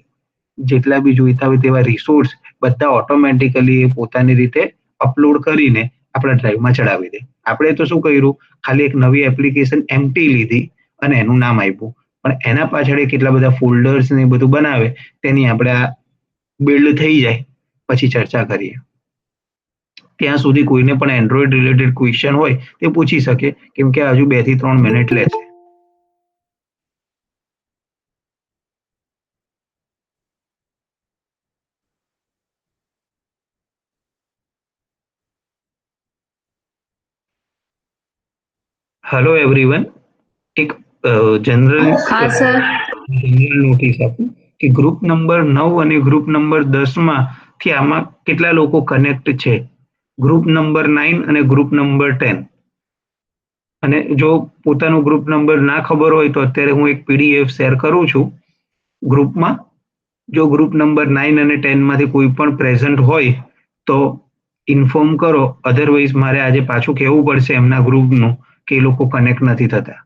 જેટલા બી જોઈતા હોય તેવા રિસોર્સ બધા ઓટોમેટિકલી પોતાની રીતે અપલોડ કરીને આપણા ડ્રાઈવમાં ચડાવી દે. આપણે તો શું કર્યું, ખાલી એક નવી એપ્લિકેશન એમ્પ્ટી લીધી અને એનું નામ આપ્યું, પણ એના પાછળ કેટલા બધા ફોલ્ડર્સ ને બધું બનાવે તેની આપણે આ બિલ્ડ થઈ જાય પછી ચર્ચા કરીએ. ત્યાં સુધી કોઈને પણ એન્ડ્રોઈડ રિલેટેડ ક્વેશ્ચન હોય તે પૂછી શકે, કેમ કે હજુ 2 થી 3 મિનિટ લેશે. હેલો એવરીવન, એક જનરલ હા સર. નોટિસ આપું કે ગ્રુપ નંબર 9 અને ગ્રુપ નંબર 10 થી આમાં કેટલા લોકો કનેક્ટ છે, ગ્રુપ નંબર 9 અને ગ્રુપ નંબર 10. અને જો પોતાનો ગ્રુપ નંબર ના ખબર હોય તો અત્યારે હું એક PDF શેર કરું છું ગ્રુપમાં. જો ગ્રુપ નંબર 9 અને 10 માંથી કોઈ પણ પ્રેઝન્ટ હોય તો ઇન્ફોર્મ કરો, અધરવાઇઝ મારે આજે પાછું કહેવું પડશે એમના ગ્રુપનું કે એ લોકો કનેક્ટ નથી થતા.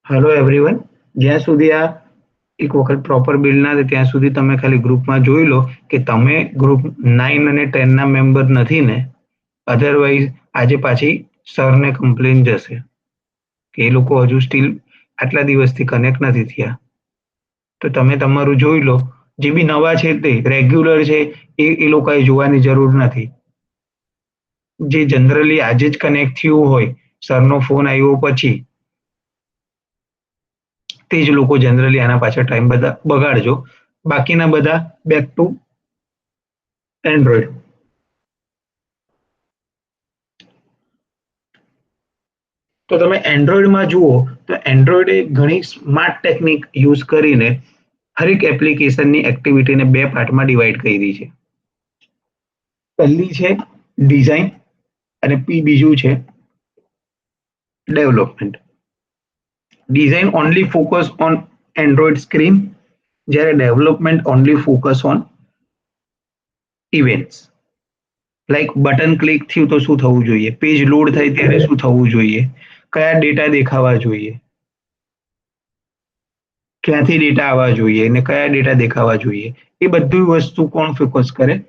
હેલો એવરીવન, જ્યાં સુધી આ એક વખત પ્રોપર બિલ્ડ ના થાય ત્યાં સુધી તમે ખાલી ગ્રુપમાં જોઈ લો કે તમે ગ્રુપ 9 અને 10 ના મેમ્બર નથી ને, અધરવાઇઝ આજે પાછી સરને કમ્પ્લેન જશે કે એ લોકો હજુ સ્ટીલ આટલા દિવસથી કનેક્ટ નથી થયા. તો તમે તમારું જોઈ લો, જે બી નવા છે તે રેગ્યુલર છે એ લોકોએ જોવાની જરૂર નથી. જે જનરલી આજે જ કનેક્ટ થયું હોય સરનો ફોન આવ્યો પછી તે જ લોકો જનરલી આના પાછળ ટાઈમ બધા બગાડજો. બાકીના બધા બેક ટુ એન્ડ્રોઈડ. તો તમે એન્ડ્રોઈડમાં જુઓ તો એન્ડ્રોઈડે ઘણી સ્માર્ટ ટેકનિક યુઝ કરીને હરેક એપ્લિકેશનની એક્ટિવિટીને બે પાર્ટમાં ડિવાઈડ કરી છે. પહેલી છે ડિઝાઇન અને બીજું છે development. Design only focus on Android screen, જ્યારે development only focus on events. Like button click થયું તો શું થવું જોઈએ, પેજ લોડ થાય ત્યારે શું થવું જોઈએ, કયા ડેટા દેખાવા જોઈએ, ક્યાંથી ડેટા આવવા જોઈએ અને કયા ડેટા દેખાવા જોઈએ, એ બધી વસ્તુ કોણ ફોકસ કરે?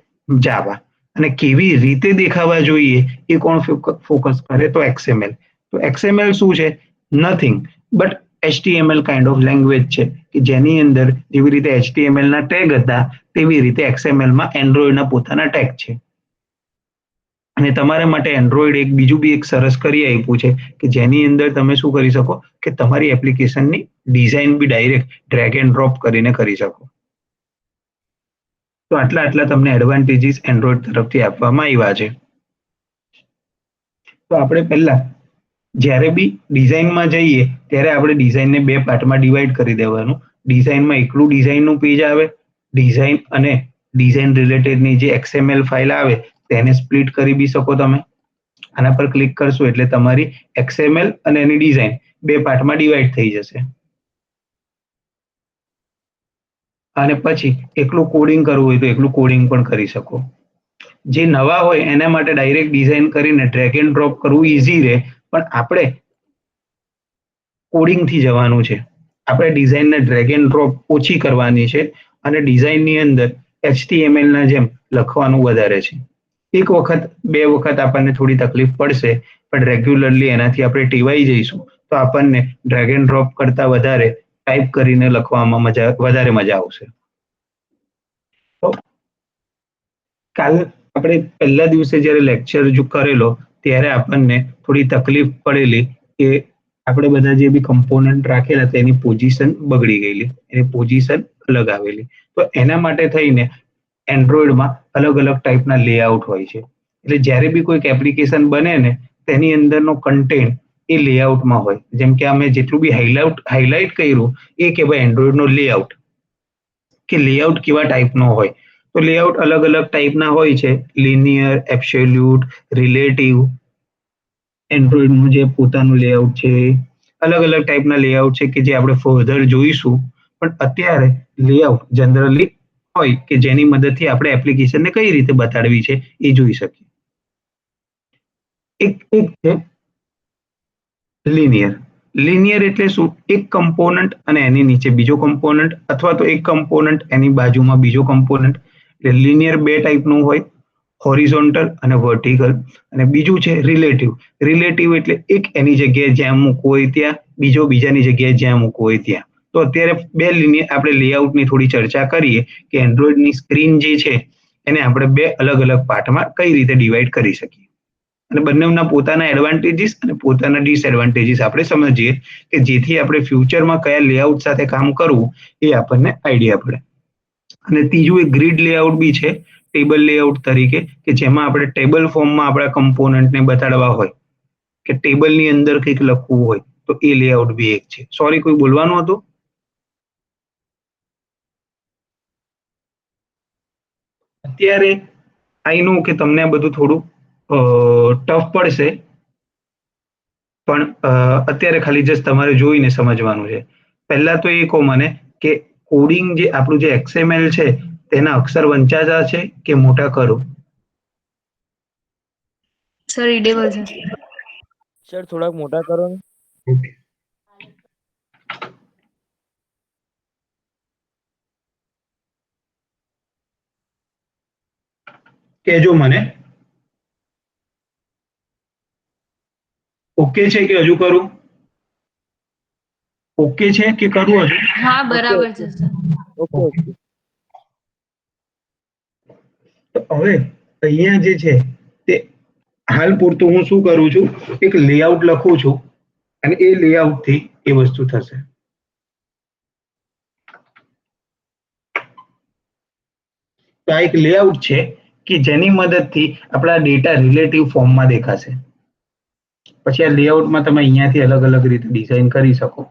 જાવા. અને કેવી રીતે દેખાવા જોઈએ એ કોણ ફોકસ કરે? તો XML. તો XML શું છે? Nothing but HTML kind of language છે કે જેની અંદર જેવી રીતે HTML ના ટેગ હતા તેવી રીતે XML માં એન્ડ્રોઈડના પોતાના ટેગ છે. અને તમારા માટે એન્ડ્રોઈડ એક બીજું બી એક સરસ કરી આપ્યું છે કે જેની અંદર તમે શું કરી શકો કે તમારી એપ્લિકેશનની ડિઝાઇન બી ડાયરેક્ટ ડ્રેગ એન્ડ ડ્રોપ કરીને કરી શકો. તો આટલા તમને એડવાન્ટેજીસ એન્ડ્રોઈડ તરફથી આપવામાં આવ્યા છે. તો આપણે પહેલા જ્યારે બી ડિઝાઇનમાં જઈએ ત્યારે આપણે ડિઝાઇનને બે પાર્ટમાં ડિવાઈડ કરી દેવાનું. ડિઝાઇનમાં એકલું ડિઝાઇનનું પેજ આવે, ડિઝાઇન અને ડિઝાઇન રિલેટેડની જે XML ફાઇલ આવે તેને સ્પ્લિટ કરી બી શકો તમે. આના પર ક્લિક કરશો એટલે તમારી XML અને એની ડિઝાઇન બે પાર્ટમાં ડિવાઈડ થઈ જશે. અને પછી એકલું કોડિંગ કરવું હોય તો એકલું કોડિંગ પણ કરી શકો. જે નવા હોય એના માટે ડાયરેક્ટ ડિઝાઇન કરીને ડ્રેગ એન્ડ ડ્રોપ કરવું ઇઝી રહે, પણ આપણે કોડિંગથી જવાનું છે. આપણે ડિઝાઇનને ડ્રેગ એન્ડ ડ્રોપ ઓછી કરવાની છે અને ડિઝાઇનની અંદર HTML ના જેમ લખવાનું વધારે છે. એક વખત બે વખત આપણને થોડી તકલીફ પડશે, પણ રેગ્યુલરલી એનાથી આપણે ટેવાઈ જઈશું તો આપણને ડ્રેગ એન્ડ ડ્રોપ કરતા વધારે ટાઈપ કરીને લખવામાં વધારે મજા આવશે. તો કાલ આપણે પહેલા દિવસે જ્યારે લેક્ચર કરેલો ત્યારે આપણને થોડી તકલીફ પડેલી કે આપણે બધા જે બી કમ્પોનન્ટ રાખેલા તેની પોઝિશન બગડી ગયેલી, એની પોઝિશન અલગ આવેલી. તો એના માટે થઈને એન્ડ્રોઈડમાં અલગ અલગ ટાઈપના લેઆઉટ હોય છે. એટલે જ્યારે બી કોઈક એપ્લિકેશન બને ને તેની અંદરનો કન્ટેન્ટ એ લેઆઉટમાં હોય. જેમ કે અમે જેટલું બી હાઇલાઇટ કર્યું એ કે ભાઈ એન્ડ્રોઈડનો લેઆઉટ, કે લેઆઉટ કેવા ટાઈપનો હોય. તો લેઆઉટ અલગ અલગ ટાઈપના હોય છે. Linear, absolute, relative. એન્ડ્રોઈડનું જે પોતાનું લેઆઉટ છે, અલગ અલગ ટાઈપના લેઆઉટ છે કે જે આપણે ફર્ધર જોઈશું. પણ અત્યારે લેઆઉટ જનરલી હોય કે જેની મદદથી આપણે એપ્લિકેશનને કઈ રીતે બતાડવી છે એ જોઈ શકીએ. એક છે લિનિયર. લિનિયર એટલે શું? એક કમ્પોનન્ટ અને એની નીચે બીજો કમ્પોનન્ટ, અથવા તો એક કમ્પોનન્ટ એની બાજુમાં બીજો કમ્પોનન્ટ. એટલે લિનિયર બે ટાઈપનું હોય, હોરિઝોન્ટલ અને વર્ટિકલ. અને બીજું છે રિલેટિવ. રિલેટિવ એટલે એક એની જગ્યાએ જ્યાં મૂકવું હોય ત્યાં, બીજો બીજાની જગ્યાએ જ્યાં મૂકવું હોય ત્યાં. તો અત્યારે બે લિનિયર આપણે લેઆઉટની થોડી ચર્ચા કરીએ કે એન્ડ્રોઈડની સ્ક્રીન જે છે એને આપણે બે અલગ અલગ પાર્ટમાં કઈ રીતે ડિવાઈડ કરી શકીએ. અને બંનેના પોતાના એડવાન્ટેજીસ અને પોતાના ડિસએડવાન્ટેજીસ આપણે સમજીએ કે જેથી આપણે ફ્યુચરમાં કયા લેઆઉટ સાથે કામ કરવું એ આપણને આઈડિયા પડે. અને ત્રીજું એક ગ્રીડ લેઆઉટ બી છે, ટેબલ લેઆઉટ તરીકે, કે જેમાં આપણે ટેબલ ફોર્મમાં આપણા કમ્પોનન્ટને બતાડવા હોય કે ટેબલની અંદર કંઈક લખવું હોય તો એ લેઆઉટ બી એક છે. સોરી, કોઈ બોલવાનું હતું? અત્યારે આઈ નો કે તમને આ બધું થોડું ટફ પડશે, પણ અત્યારે ખાલી જસ્ટ તમારે જોઈને સમજવાનું છે. પહેલા તો એ કહો મને કે કોડિંગ જે આપણું જે XML છે તેના અક્ષર વંચાતા છે કે મોટા કરું? સર રીડેબલ છે. સર થોડાક મોટા કરો ને. કહેજો મને. ઓકે છે કે હજુ કરું? ઓકે છે કે કરું હજુ? હા બરાબર છે સર. Okay okay. તો હવે અહીંયા જે છે તે હાલ પૂરતું હું શું કરું છું, એક લેઆઉટ લખું છું અને એ લેઆઉટ થી એ વસ્તુ થશે. તો આ એક લેઆઉટ છે કે જેની મદદથી આપણા ડેટા રિલેટિવ ફોર્મમાં દેખાશે. પછી આ લેઆઉટમાં તમે અહીંયાથી અલગ અલગ રીતે ડિઝાઇન કરી શકો.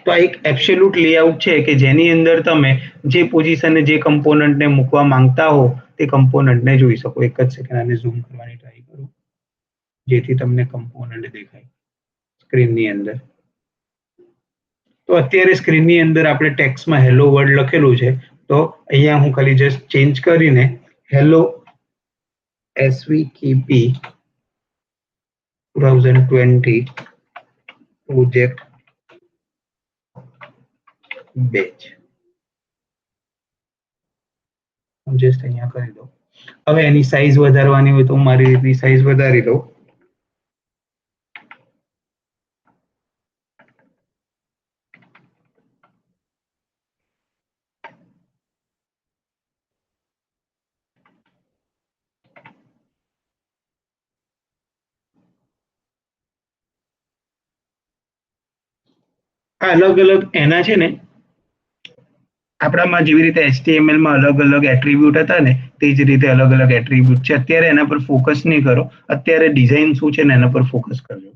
તો આ એક એબ્સોલ્યુટ લેઆઉટ છે કે જેની અંદર તમે જે પોઝિશને જે કમ્પોનન્ટને મૂકવા માંગતા હો તે કમ્પોનન્ટને જોઈ શકો. એક જ સેકન્ડ આને ઝૂમ કરવાની ટ્રાય કરું જેથી તમને કમ્પોનન્ટ દેખાય સ્ક્રીનની અંદર. તો અત્યારે સ્ક્રીનની અંદર આપણે ટેક્સ્ટમાં હેલો વર્ડ લખેલું છે. તો અહીંયા હું ખાલી જસ્ટ ચેન્જ કરીને હેલો SVKP 2020 પ્રોજેક્ટ બેચ હું જસ્ટ અહીંયા કરી દઉં. હવે એની સાઈઝ વધારવાની હોય તો હું મારી રીતની સાઈઝ વધારી દઉં. અલગ અલગ એના છે ને આપણામાં જેવી રીતે HTML માં અલગ અલગ એટ્રીબ્યુટ હતા ને તે જ રીતે અલગ અલગ એટ્રીબ્યુટ છે. અત્યારે એના પર ફોકસ નહીં કરો, અત્યારે ડિઝાઇન શું છે ને એના પર ફોકસ કરજો.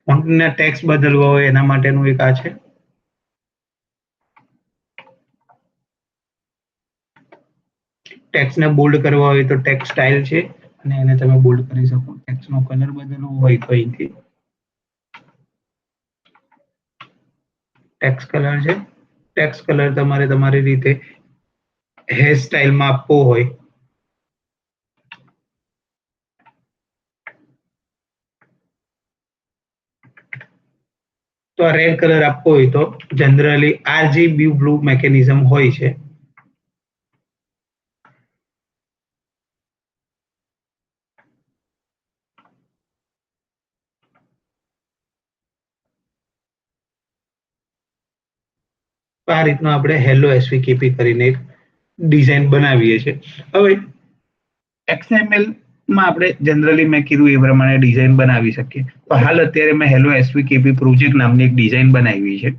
ફોન્ટના ટેક્સ્ટ બદલવા હોય એના માટેનું એક આ છે. ટેક્સ્ટને બોલ્ડ કરવા હોય તો ટેક્સ્ટ સ્ટાઇલ છે અને એને તમે બોલ્ડ કરી શકો. ટેક્સ્ટનો કલર બદલવો હોય તો અહીંથી ટેક્સ્ટ કલર છે. ટેક્સ્ટ કલર તમારે તમારી રીતે હેર સ્ટાઇલમાં આપવો હોય તો આ રેડ કલર આપવો હોય તો જનરલી RGB બ્લુ મેકેનિઝમ હોય છે. આ રીતનું આપણે હેલો SVKP કરીને એક ડિઝાઇન બનાવીએ છીએ. હવે XML માં આપણે જનરલી મેં કીધું એ પ્રમાણે ડિઝાઇન બનાવી શકીએ. તો હાલ અત્યારે મેં હેલો SVKP પ્રોજેક્ટ નામની એક ડિઝાઇન બનાવી છે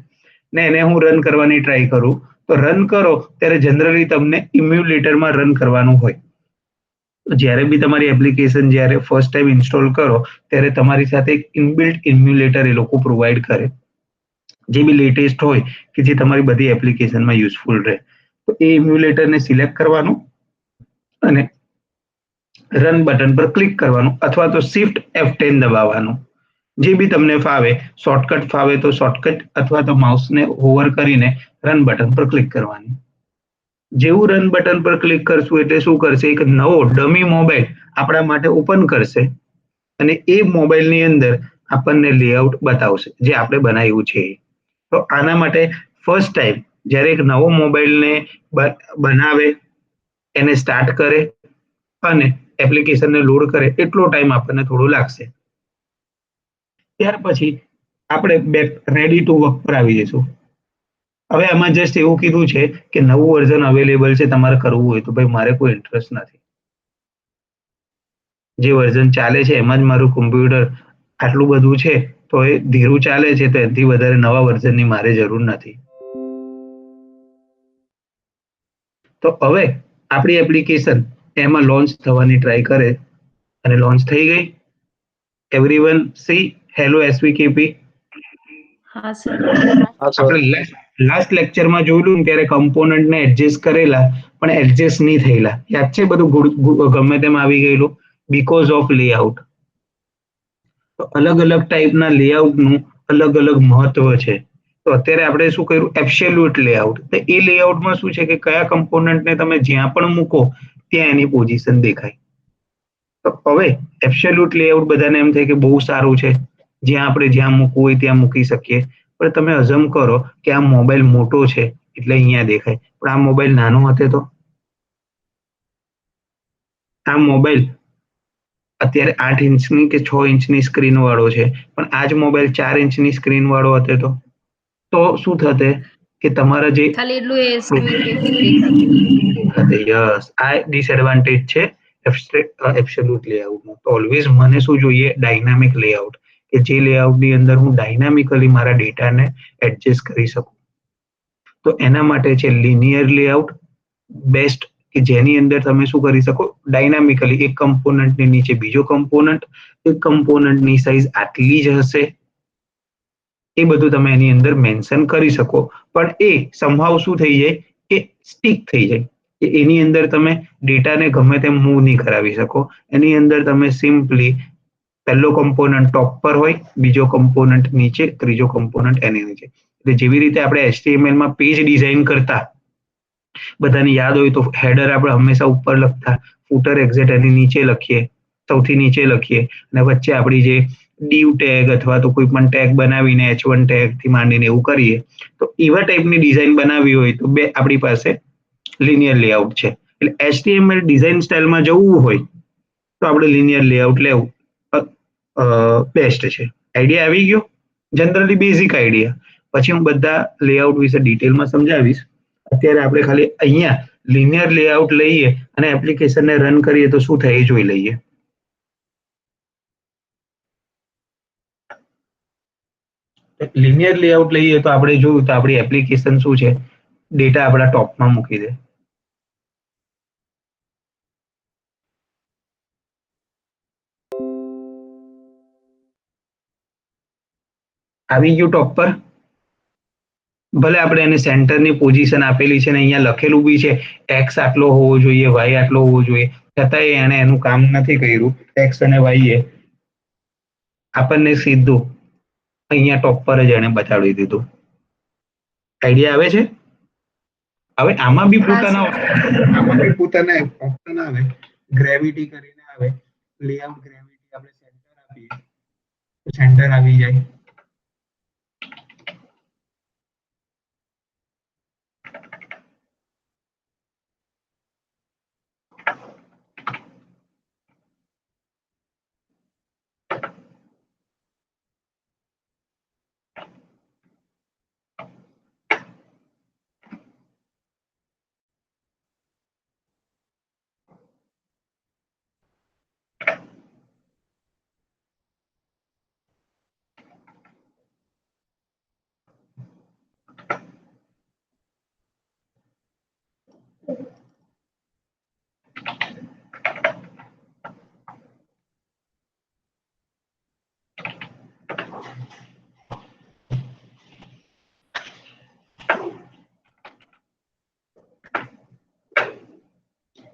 ને એને હું રન કરવાની ટ્રાય કરું તો રન કરો ત્યારે જનરલી તમને ઇમ્યુલેટરમાં રન કરવાનું હોય. જ્યારે બી તમારી એપ્લિકેશન જ્યારે ફર્સ્ટ ટાઈમ ઇન્સ્ટોલ કરો ત્યારે તમારી સાથે એક ઇનબિલ્ટ ઇમ્યુલેટર એ લોકો પ્રોવાઈડ કરે જે બી લેટેસ્ટ હોય કે જે તમારી બધી એપ્લિકેશનમાં યુઝફુલ રહે. તો એ ઇમ્યુલેટરને સિલેક્ટ કરવાનું અને રન બટન પર ક્લિક કરવાનું અથવા તો Shift F10 દબાવવાનું. જે બી તમને ફાવે, શોર્ટકટ ફાવે તો શોર્ટકટ અથવા તો માઉસને હોવર કરીને રન બટન પર ક્લિક કરવાની. જેવું રન બટન પર ક્લિક કરશું એટલે શું કરશે, એક નવો ડમી મોબાઈલ આપણા માટે ઓપન કરશે અને એ મોબાઈલની અંદર આપણને લેઆઉટ બતાવશે જે આપણે બનાવ્યું છે. તો આના માટે ફર્સ્ટ ટાઈમ જ્યારે એક નવો મોબાઈલને બનાવે, એને સ્ટાર્ટ કરે અને એપ્લિકેશનને લોડ કરે એટલો ટાઈમ આપણને થોડો લાગશે. ત્યાર પછી આપણે બેક રેડી ટુ વર્ક પર આવી જઈશું. હવે આમાં જસ્ટ એવું કીધું છે કે નવું વર્ઝન અવેલેબલ છે, તમારે કરવું હોય તો ભાઈ મારે કોઈ ઇન્ટરેસ્ટ નથી. જે વર્ઝન ચાલે છે એમાં જ મારું કોમ્પ્યુટર આટલું બધું છે તો એ ધીરું ચાલે છે તો એનાથી વધારે નવા વર્ઝનની મારે જરૂર નથી. તો હવે આપણી એપ્લિકેશન એમાં લોન્ચ થવાની ટ્રાય કરે અને લોન્ચ થઈ ગઈ. Everyone C hello SVKP. હા સર. આપણે લાસ્ટ લેક્ચરમાં જોયું ત્યારે કમ્પોનન્ટને એડજસ્ટ કરેલા પણ એડજસ્ટ નહીં થયેલા. યાદ છે બધું ગમે તેમ આવી ગયેલું બીકોઝ ઓફ લેઆઉટ. તો અલગ અલગ ટાઈપના લેઆઉટનું અલગ અલગ મહત્વ છે. તો તો અત્યારે આપણે શું કર્યું, એબ્સોલ્યુટ લેઆઉટ. તો એ લેઆઉટમાં શું છે કે કયા કમ્પોનન્ટને તમે જ્યાં પણ મૂકો ત્યાં એની પોઝિશન દેખાય. તો હવે એબ્સોલ્યુટ લેઆઉટ બધાને એમ થાય કે બહુ સારું છે, જ્યાં આપણે જ્યાં મૂકવું હોય ત્યાં મૂકી શકીએ. પણ તમે અઝમ કરો કે આ મોબાઈલ મોટો છે એટલે અહીંયા દેખાય, પણ આ મોબાઈલ નાનો હતે તો આ મોબાઈલ અત્યારે 8 ઇંચની કે 6 ઇંચની સ્ક્રીન વાળો છે, પણ આ જ મોબાઈલ 4 ઇંચની સ્ક્રીન વાળો હતે તો શું થતે કે તમારા જે ખાલી એટલું એ સ્ક્રીન દેખાતું. યસ, આ ડિસએડવાન્ટેજ છે એબ્સોલ્યુટ લેઆઉટનો. તો ઓલવેઝ મને શું જોઈએ, ડાયનામિક લેઆઉટ, કે જે લેઆઉટની અંદર હું ડાયનામિકલી મારા ડેટાને એડજસ્ટ કરી શકું. તો એના માટે છે લિનિયર લેઆઉટ બેસ્ટ, કે જેની અંદર તમે શું કરી શકો, ડાયનામિકલી એક કમ્પોનન્ટની નીચે બીજો કમ્પોનન્ટ, એક કમ્પોનન્ટની સાઇઝ આટલી જ હશે, એ બધું તમે એની અંદર મેન્શન કરી શકો. પણ એ સમહાવ શું થઈ જાય કે સ્ટિક થઈ જાય, કે એની અંદર તમે ડેટાને ગમે તેમ મૂવ નહીં કરાવી શકો. એની અંદર તમે સિમ્પલી પહેલો કમ્પોનન્ટ ટોપ પર હોય, બીજો કમ્પોનન્ટ નીચે, ત્રીજો કમ્પોનન્ટ એની નીચે. એટલે જેવી રીતે આપણે HTML માં પેજ ડિઝાઇન કરતા, બધાને યાદ હોય તો હેડર આપણે હંમેશા ઉપર લખતા, ફૂટર એક્ઝેક્ટ એની નીચે લખીએ, સૌથી નીચે લખીએ, અને વચ્ચે આપણી જે ડીવ ટેગ અથવા તો કોઈ પણ ટેગ બનાવીને H1 ટેગ થી માંડીને એવું કરીએ. તો એવા ટાઈપની ડિઝાઇન બનાવી હોય તો બે આપણી પાસે લિનિયર લેઆઉટ છે. એટલે HTML ડિઝાઇન સ્ટાઇલમાં જવું હોય તો આપણે લિનિયર લેઆઉટ લેવું બેસ્ટ છે. આઈડિયા આવી ગયો, જનરલી બેઝિક આઈડિયા. પછી હું બધા લેઆઉટ વિશે ડિટેલમાં સમજાવીશ. અત્યારે આપણે ખાલી અહીંયા લિનિયર લેઆઉટ લઈએ અને એપ્લિકેશનને રન કરીએ તો શું થાય એ જોઈ લઈએ. લિનિયર લેઆઉટ લઈએ તો આપણે જોયું તો આપણી એપ્લિકેશન શું છે, ડેટા આપણા ટોપમાં મૂકી દે. આવી ગયું ટોપ પર. ભલે આપણે એને સેન્ટરની પોઝિશન આપેલી છે ને અહીંયા લખેલું બી છે એક્સ આટલો હોવો જોઈએ, વાય આટલો હોવો જોઈએ, છતાંય એને એનું કામ નથી કર્યું. એક્સ અને વાય એ આપણને સીધું અહીંયા ટોપ પર જ એને બતાડી દીધું. આઈડિયા આવે છે? હવે આમાં બી પોતાના ઓપ્શન આવે, ગ્રેવિટી કરીને આવે, લેઆઉટ ગ્રેવિટી આપણે સેન્ટર આપીએ તો સેન્ટર આવી જાય.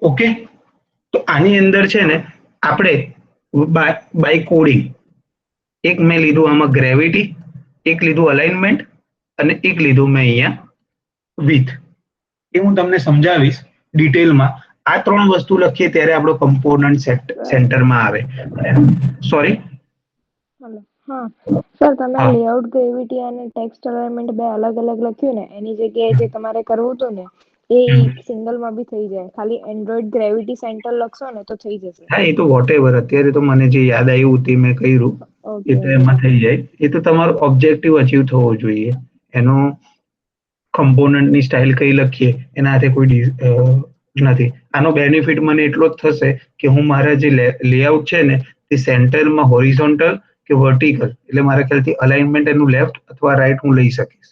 ઓકે, તો આની અંદર છે ને આપણે બાય કોડિંગ એક મેં લીધું આમાં ગ્રેવિટી, એક લીધું અલાઇનમેન્ટ અને એક લીધું મેં અહીંયા વિથ. એ હું તમને સમજાવીશ ડિટેલમાં. આ ત્રણ વસ્તુ લખીએ ત્યારે આપણો કમ્પોનન્ટ સેન્ટરમાં આવે. સોરી, હા સર, તમે લેઆઉટ ગ્રેવિટી અને ટેક્સ્ટ અલાઇનમેન્ટ બે અલગ અલગ લખ્યું ને, એની જગ્યાએ જે તમારે કરવું હતું ને એ સિંગલમાં બી થઈ જાય. ખાલી એન્ડ્રોઈડ ગ્રેવિટી સેન્ટર લખશો ને તો થઈ જશે. હા, એ તો વોટેવર, અત્યારે તો મને જે યાદ આવ્યું તે મેં કર્યું, એ તો એમાં થઈ જાય. એ તો તમારો ઓબ્જેક્ટિવ અચીવ થવો જોઈએ. એનો કમ્પોનન્ટની સ્ટાઇલ કઈ લખીએ એના હાથે કોઈ નથી. આનો બેનિફિટ મને એટલો જ થશે કે હું મારા જે લેઆઉટ છે ને તે સેન્ટરમાં હોરિઝોન્ટલ કે વર્ટિકલ, એટલે મારા ખ્યાલથી અલાઇનમેન્ટ એનું લેફ્ટ અથવા રાઈટ હું લઈ શકીશ,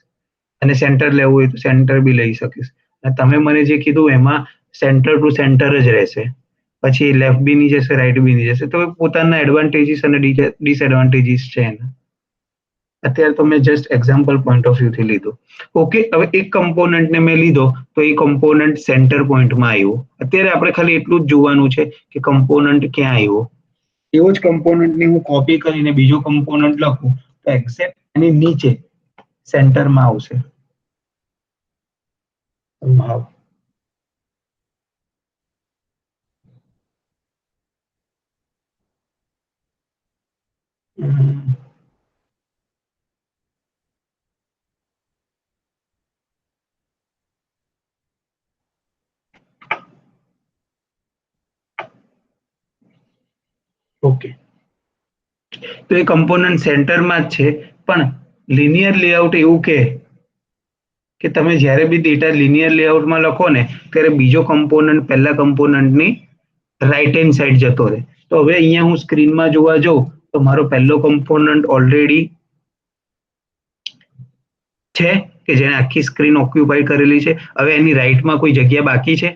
અને સેન્ટર લેવું હોય તો સેન્ટર બી લઈ શકીશ. અને તમે મને જે કીધું એમાં સેન્ટર ટુ સેન્ટર જ રહેશે, પછી લેફ્ટ બી ની જશે, રાઈટ બી ની જશે. તો પોતાના એડવાન્ટેજીસ અને ડિસએડવાન્ટેજીસ છે એના. અત્યારે તો મેં જસ્ટ એક્ઝામ્પલ પોઈન્ટ ઓફ વ્યૂથી લીધું. ઓકે, હવે એક કમ્પોનન્ટને મેં લીધો તો એ કમ્પોનન્ટ સેન્ટર પોઈન્ટમાં આવ્યો. અત્યારે આપણે ખાલી એટલું જ જોવાનું છે કે કમ્પોનન્ટ ક્યાં આવ્યો. એવો જ કમ્પોનન્ટની હું કોપી કરીને બીજો કમ્પોનન્ટ લખું તો એક્ઝેક્ટ એની નીચે સેન્ટરમાં આવશે. somehow. ઓકે, તો એ કમ્પોનન્ટ સેન્ટરમાં જ છે, પણ લિનિયર લેઆઉટ એવું કે તમે જ્યારે બી ડેટા લિનિયર લેઆઉટમાં લખો ને ત્યારે બીજો કમ્પોનન્ટ પહેલા કમ્પોનન્ટની રાઈટ હેન્ડ સાઈડ જતો રહે. તો હવે અહીંયા હું સ્ક્રીનમાં જોવા જાઉં તો મારો પહેલો કમ્પોનન્ટ ઓલરેડી છે કે જેને આખી સ્ક્રીન ઓક્યુપાય કરેલી છે. હવે એની રાઈટમાં કોઈ જગ્યા બાકી છે?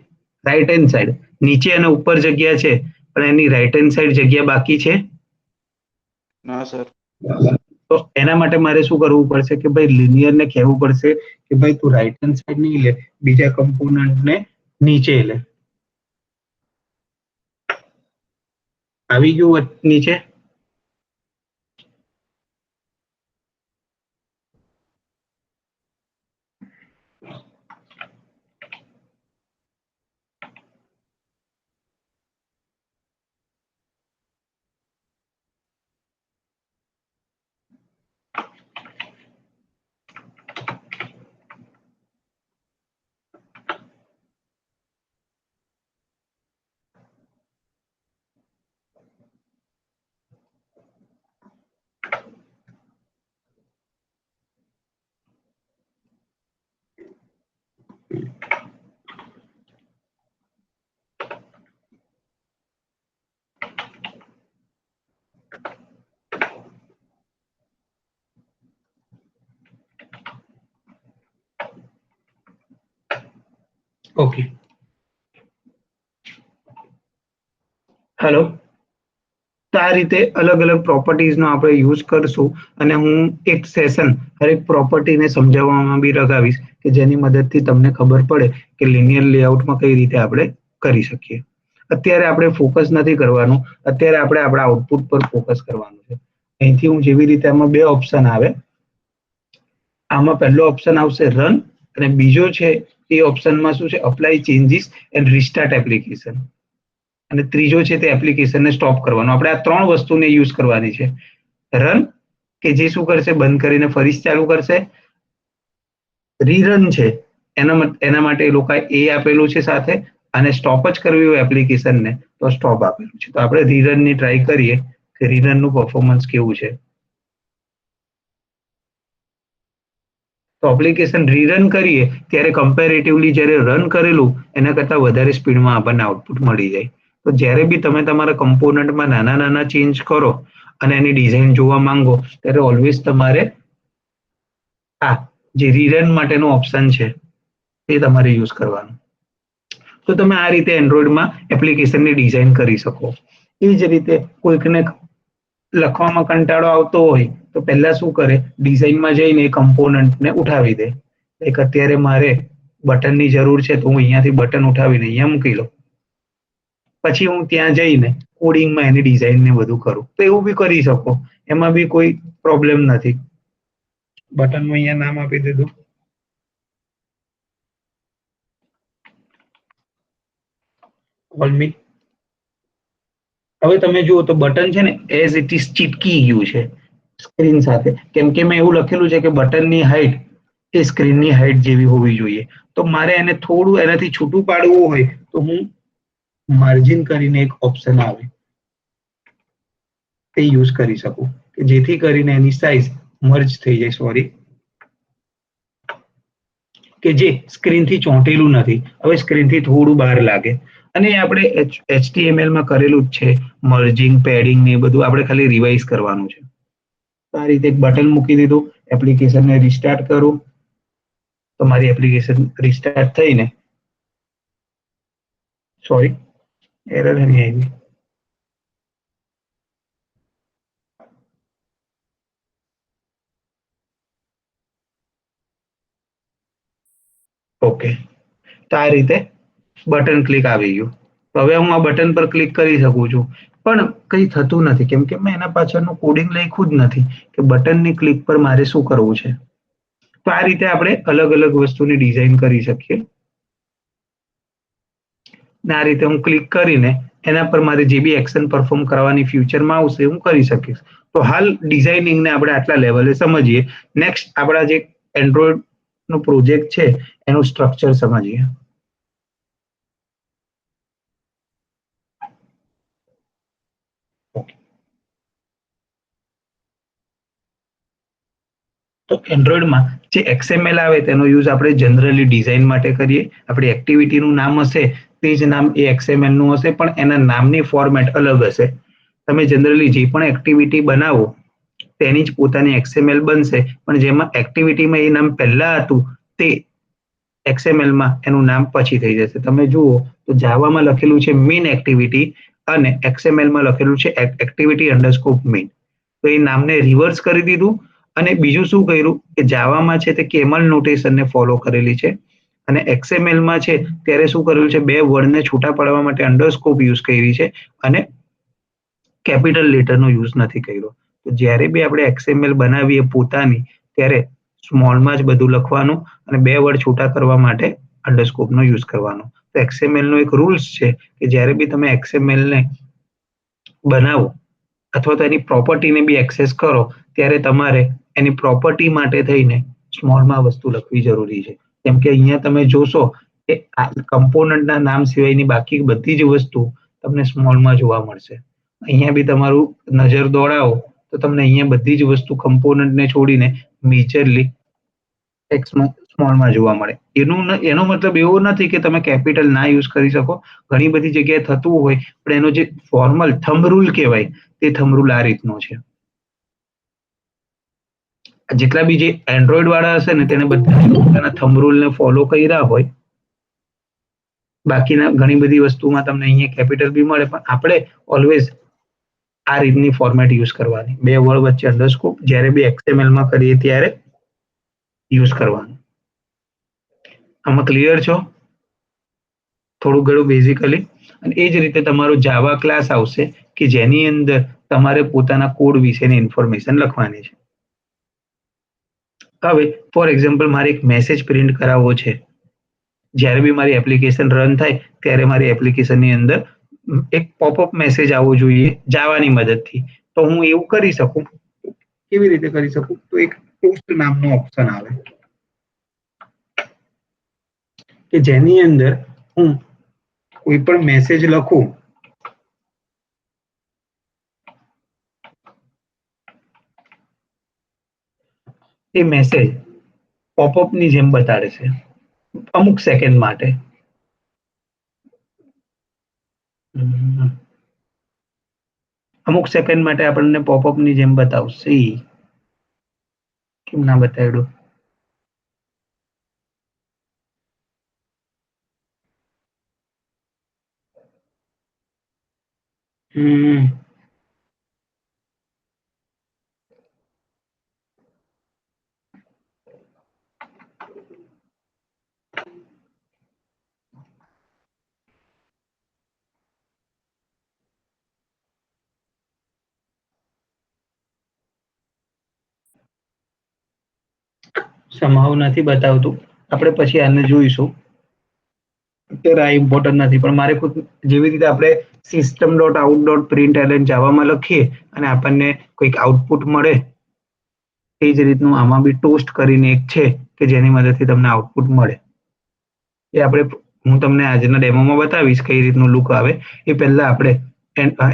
રાઈટ હેન્ડ સાઈડ નીચે અને ઉપર જગ્યા છે, પણ એની રાઈટ હેન્ડ સાઈડ જગ્યા બાકી છે? ના સર. તો એના માટે મારે શું કરવું પડશે કે ભાઈ લિનિયર ને કહેવું પડશે કે ભાઈ તું રાઈટ હેન્ડ સાઈડ નહીં લે, બીજા કમ્પોનન્ટ ને નીચે લે. આવી ગયું નીચે? Okay, hello. તો આ રીતે અલગ અલગ પ્રોપર્ટીઝનો આપણે યુઝ કરશું અને હું એક સેશન હરેક પ્રોપર્ટીને સમજાવવામાં બી લગાવીશ કે જેની મદદથી તમને ખબર પડે કે લિનિયર લેઆઉટમાં કઈ રીતે આપણે કરી શકીએ. અત્યારે આપણે ફોકસ નથી કરવાનું, અત્યારે આપણે આપણા આઉટપુટ પર ફોકસ કરવાનું છે. અહીંથી હું જેવી રીતે આમાં બે ઓપ્શન આવે, આમાં પહેલો ઓપ્શન આવશે રન અને બીજો છે એ ઓપ્શનમાં શું છે apply changes and restart application, અને ત્રીજો છે તે એપ્લિકેશનને સ્ટોપ કરવાનો. આપણે આ ત્રણ વસ્તુને યુઝ કરવાની છે. રન કે જે શું કરશે બંધ કરીને ફરી ચાલુ કરશે, રીરન છે એના માટે એ લોકો એ આપેલું છે સાથે, અને સ્ટોપ જ કરવી હોય એપ્લિકેશનને તો સ્ટોપ આપેલું છે. તો આપણે રીરનની ટ્રાય કરીએ કે રીરનનું પરફોર્મન્સ કેવું છે. તો એપ્લિકેશન રીરન કરીએ ત્યારે કમ્પેરેટિવલી જ્યારે રન કરેલું એના કરતાં વધારે સ્પીડમાં આપણને આઉટપુટ મળી જાય. તો જ્યારે બી તમે તમારા કમ્પોનન્ટમાં નાના નાના ચેન્જ કરો અને એની ડિઝાઇન જોવા માંગો ત્યારે ઓલવેઝ તમારે આ જે રીરન માટેનો ઓપ્શન છે એ તમારે યુઝ કરવાનું. તો તમે આ રીતે એન્ડ્રોઈડમાં એપ્લિકેશનની ડિઝાઇન કરી શકો. એ જ રીતે કોઈકને લખવામાં કંટાળો આવતો હોય તો પહેલા શું કરે, ડિઝાઇનમાં જઈને એ કમ્પોનન્ટને ઉઠાવી દે. એક અત્યારે મારે બટનની જરૂર છે તો હું અહીંયાથી બટન ઉઠાવીને અહીંયા મૂકી લઉં, પછી હું ત્યાં જઈને કોડિંગમાં એની ડિઝાઇન ને બધું કરું. તો એવું બી કરી શકો, એમાં બી કોઈ પ્રોબ્લેમ નથી. બટનનું અહીંયા નામ આપી દીધું. હવે તમે જુઓ તો બટન છે ને એઝ ઇટ ઇઝ ચીટકી ગયું છે સ્ક્રીન સાથે, કેમ કે મેં એવું લખેલું છે કે બટનની હાઈટ એ સ્ક્રીનની હાઈટ જેવી હોવી જોઈએ. તો મારે એને થોડું એનાથી છૂટું પાડવું હોય તો હું માર્જિન કરીને એક ઓપ્શન આવે તે યુઝ કરી શકું કે જેથી કરીને એની સાઈઝ મર્જ થઈ જાય, સોરી, કે જે સ્ક્રીનથી ચોંટેલું નથી, હવે સ્ક્રીનથી થોડું બહાર લાગે. અને આપણે HTML માં કરેલું જ છે, મર્જિંગ, પેડિંગ ને એ બધું આપણે ખાલી રિવાઇઝ કરવાનું છે. તો આ રીતે એક બટન મૂકી દીધું, એપ્લિકેશનને રિસ્ટાર્ટ કરું તો મારી એપ્લિકેશન રિસ્ટાર્ટ થઈને, સોરી એરર નહીં આવી. ઓકે, તો આ રીતે બટન ક્લિક આવી ગયું. તો હવે હું આ બટન પર ક્લિક કરી શકું છું, પણ કંઈ થતું નથી કેમ કે મેં એના પાછળનું કોડિંગ લખ્યું જ નથી કે બટનની ક્લિક પર મારે શું કરવું છે. તો આ રીતે આપણે અલગ અલગ વસ્તુની ડિઝાઇન કરી શકીએ. ને આ રીતે હું ક્લિક કરીને એના પર મારે જે બી એક્શન પરફોર્મ કરવાની ફ્યુચરમાં આવશે હું કરી શકીશ. તો હાલ ડિઝાઇનિંગને આપણે આટલા લેવલે સમજીએ. નેક્સ્ટ આપણા જે એન્ડ્રોઈડ નો પ્રોજેક્ટ છે એનું સ્ટ્રક્ચર સમજીએ. તો એન્ડ્રોઈડમાં જે XML આવે તેનો યુઝ આપણે જનરલી ડિઝાઇન માટે કરીએ. આપણી એક્ટિવિટીનું નામ હશે તે જ નામ એ XML નું હશે, પણ એના નામની ફોર્મેટ અલગ હશે. તમે જનરલી જે પણ એક્ટિવિટી બનાવો તેની જ પોતાની XML બનશે, પણ જેમાં એક્ટિવિટીમાં એ નામ પહેલા હતું તે XML માં એનું નામ પછી થઈ જશે. તમે જુઓ તો જાવામાં લખેલું છે મેઇન એક્ટિવિટી અને XML માં લખેલું છે એક્ટિવિટી અંડરસ્કોર મેઇન. તો એ નામને રિવર્સ કરી દીધું. અને બીજું શું કર્યું કે જાવામાં છે તે કેમલ નોટેશનને ફોલો કરેલી છે, અને XML માં છે ત્યારે શું કરેલું છે, બે વર્ડને છૂટા પાડવા માટે અંડરસ્કોપ યુઝ કરી છે અને કેપિટલ લેટરનો યુઝ નથી કર્યો. તો જ્યારે બી આપણે XML બનાવીએ પોતાની ત્યારે સ્મોલમાં જ બધું લખવાનું અને બે વર્ડ છૂટા કરવા માટે અંડરસ્કોપનો યુઝ કરવાનો. તો XML નો એક રૂલ્સ છે કે જ્યારે બી તમે XML ને બનાવો અથવા તો એની પ્રોપર્ટીને બી એક્સેસ કરો ત્યારે તમારે એની પ્રોપર્ટી માટે થઈને સ્મોલમાં વસ્તુ લખવી જરૂરી છે. કેમ કે અહીંયા તમે જોશો કે આ કમ્પોનન્ટના નામ સિવાયની બાકી બધી જ વસ્તુ તમને સ્મોલમાં જોવા મળશે. અહીંયા બી તમારું નજર દોડાવો તો તમને અહીંયા બધી જ વસ્તુ કમ્પોનન્ટને છોડીને મેજરલી સ્મોલમાં જોવા મળે. એનો મતલબ એવો નથી કે તમે કેપિટલ ના યુઝ કરી શકો. ઘણી બધી જગ્યાએ થતું હોય, પણ એનો જે ફોર્મલ થંબ રૂલ કહેવાય તે થંબ રૂલ આ રીતનો છે. જેટલા બી જે એન્ડ્રોઈડ વાળા હશે ને તેને બધા પોતાના થંબ રૂલને ફોલો કર્યા હોય. બાકીના ઘણી બધી વસ્તુમાં તમને અહીંયા કેપિટલ બી મળે, પણ આપણે ઓલવેઝ આ રીતની ફોર્મેટ યુઝ કરવાની. બે વર્ડ વચ્ચે અંડરસ્કોપ જ્યારે બી XML માં કરીએ ત્યારે યુઝ કરવાનું. આમાં ક્લિયર છો? થોડું ઘણું બેઝિકલી. અને એ જ રીતે તમારો જાવા ક્લાસ આવશે કે જેની અંદર તમારે પોતાના કોડ વિશેની ઇન્ફોર્મેશન લખવાની છે. હવે ફોર એક્ઝામ્પલ મારે એક મેસેજ પ્રિન્ટ કરાવવો છે. જ્યારે બી મારી એપ્લિકેશન રન થાય ત્યારે મારી એપ્લિકેશનની અંદર એક પોપઅપ મેસેજ આવવો જોઈએ જાવાની મદદથી. તો હું એવું કરી શકું. કેવી રીતે કરી શકું? તો એક પોસ્ટ નામનો ઓપ્શન આવે કે જેની અંદર હું કોઈ પણ મેસેજ લખું એ મેસેજ પોપઅપ ની જેમ બતાડે છે અમુક સેકન્ડ માટે. અમુક સેકન્ડ માટે આપણને પોપઅપ ની જેમ બતાવશે. કેમ ના બતાવ્યું? સંભાવ નથી બતાવતું. આપણે પછી આને જોઈશું. અત્યારે આ ઇમ્પોર્ટન્ટ નથી, પણ મારે જેવી રીતે આપણે system.out.println જાવામાં લખીએ અને આપણને કોઈક આઉટપુટ મળે તે જ રીતનું આમાં બી ટોસ્ટ કરીને એક છે કે જેની મદદથી તમને આઉટપુટ મળે. એ આપણે હું તમને આજના ડેમોમાં બતાવીશ કઈ રીતનું લુક આવે. એ પહેલા આપણે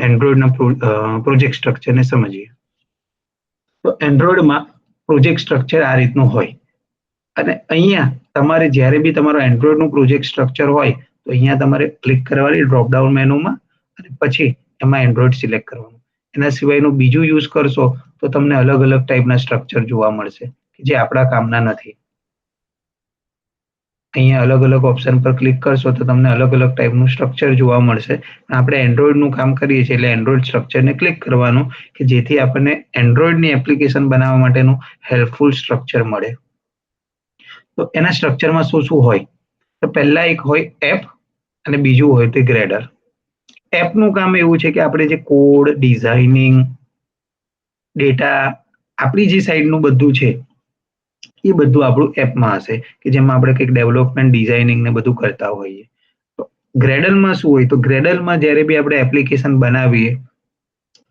એન્ડ્રોઈડના પ્રોજેક્ટ સ્ટ્રક્ચરને સમજીએ. તો એન્ડ્રોઈડમાં પ્રોજેક્ટ સ્ટ્રક્ચર આ રીતનું હોય. અને અહીંયા તમારે જ્યારે બી તમારો એન્ડ્રોઈડનું પ્રોજેક્ટ સ્ટ્રક્ચર હોય તો અહીંયા તમારે ક્લિક કરવાની ડ્રોપડાઉન મેનુમાં અને પછી એમાં એન્ડ્રોઈડ સિલેક્ટ કરવાનું. એના સિવાયનું બીજું યુઝ કરશો તો તમને અલગ અલગ ટાઈપના સ્ટ્રક્ચર જોવા મળશે જે આપણા કામના નથી. અહીંયા અલગ અલગ ઓપ્શન પર ક્લિક કરશો તો તમને અલગ અલગ ટાઈપનું સ્ટ્રક્ચર જોવા મળશે. આપણે એન્ડ્રોઈડનું કામ કરીએ છીએ એટલે એન્ડ્રોઈડ સ્ટ્રક્ચરને ક્લિક કરવાનું કે જેથી આપણને એન્ડ્રોઈડની એપ્લિકેશન બનાવવા માટેનું હેલ્પફુલ સ્ટ્રક્ચર મળે. તો એના સ્ટ્રક્ચરમાં શું શું હોય? તો પહેલા એક હોય એપ અને બીજું હોય તે ગ્રેડર. એપનું કામ એવું છે કે આપણે જે કોડ, ડિઝાઇનિંગ, ડેટા, આપણી જે સાઈડનું બધું છે એ બધું આપણું એપમાં હશે કે જેમાં આપણે કંઈક ડેવલપમેન્ટ ડિઝાઇનિંગ ને બધું કરતા હોઈએ. તો ગ્રેડલમાં શું હોય? તો ગ્રેડલમાં જ્યારે બી આપણે એપ્લિકેશન બનાવીએ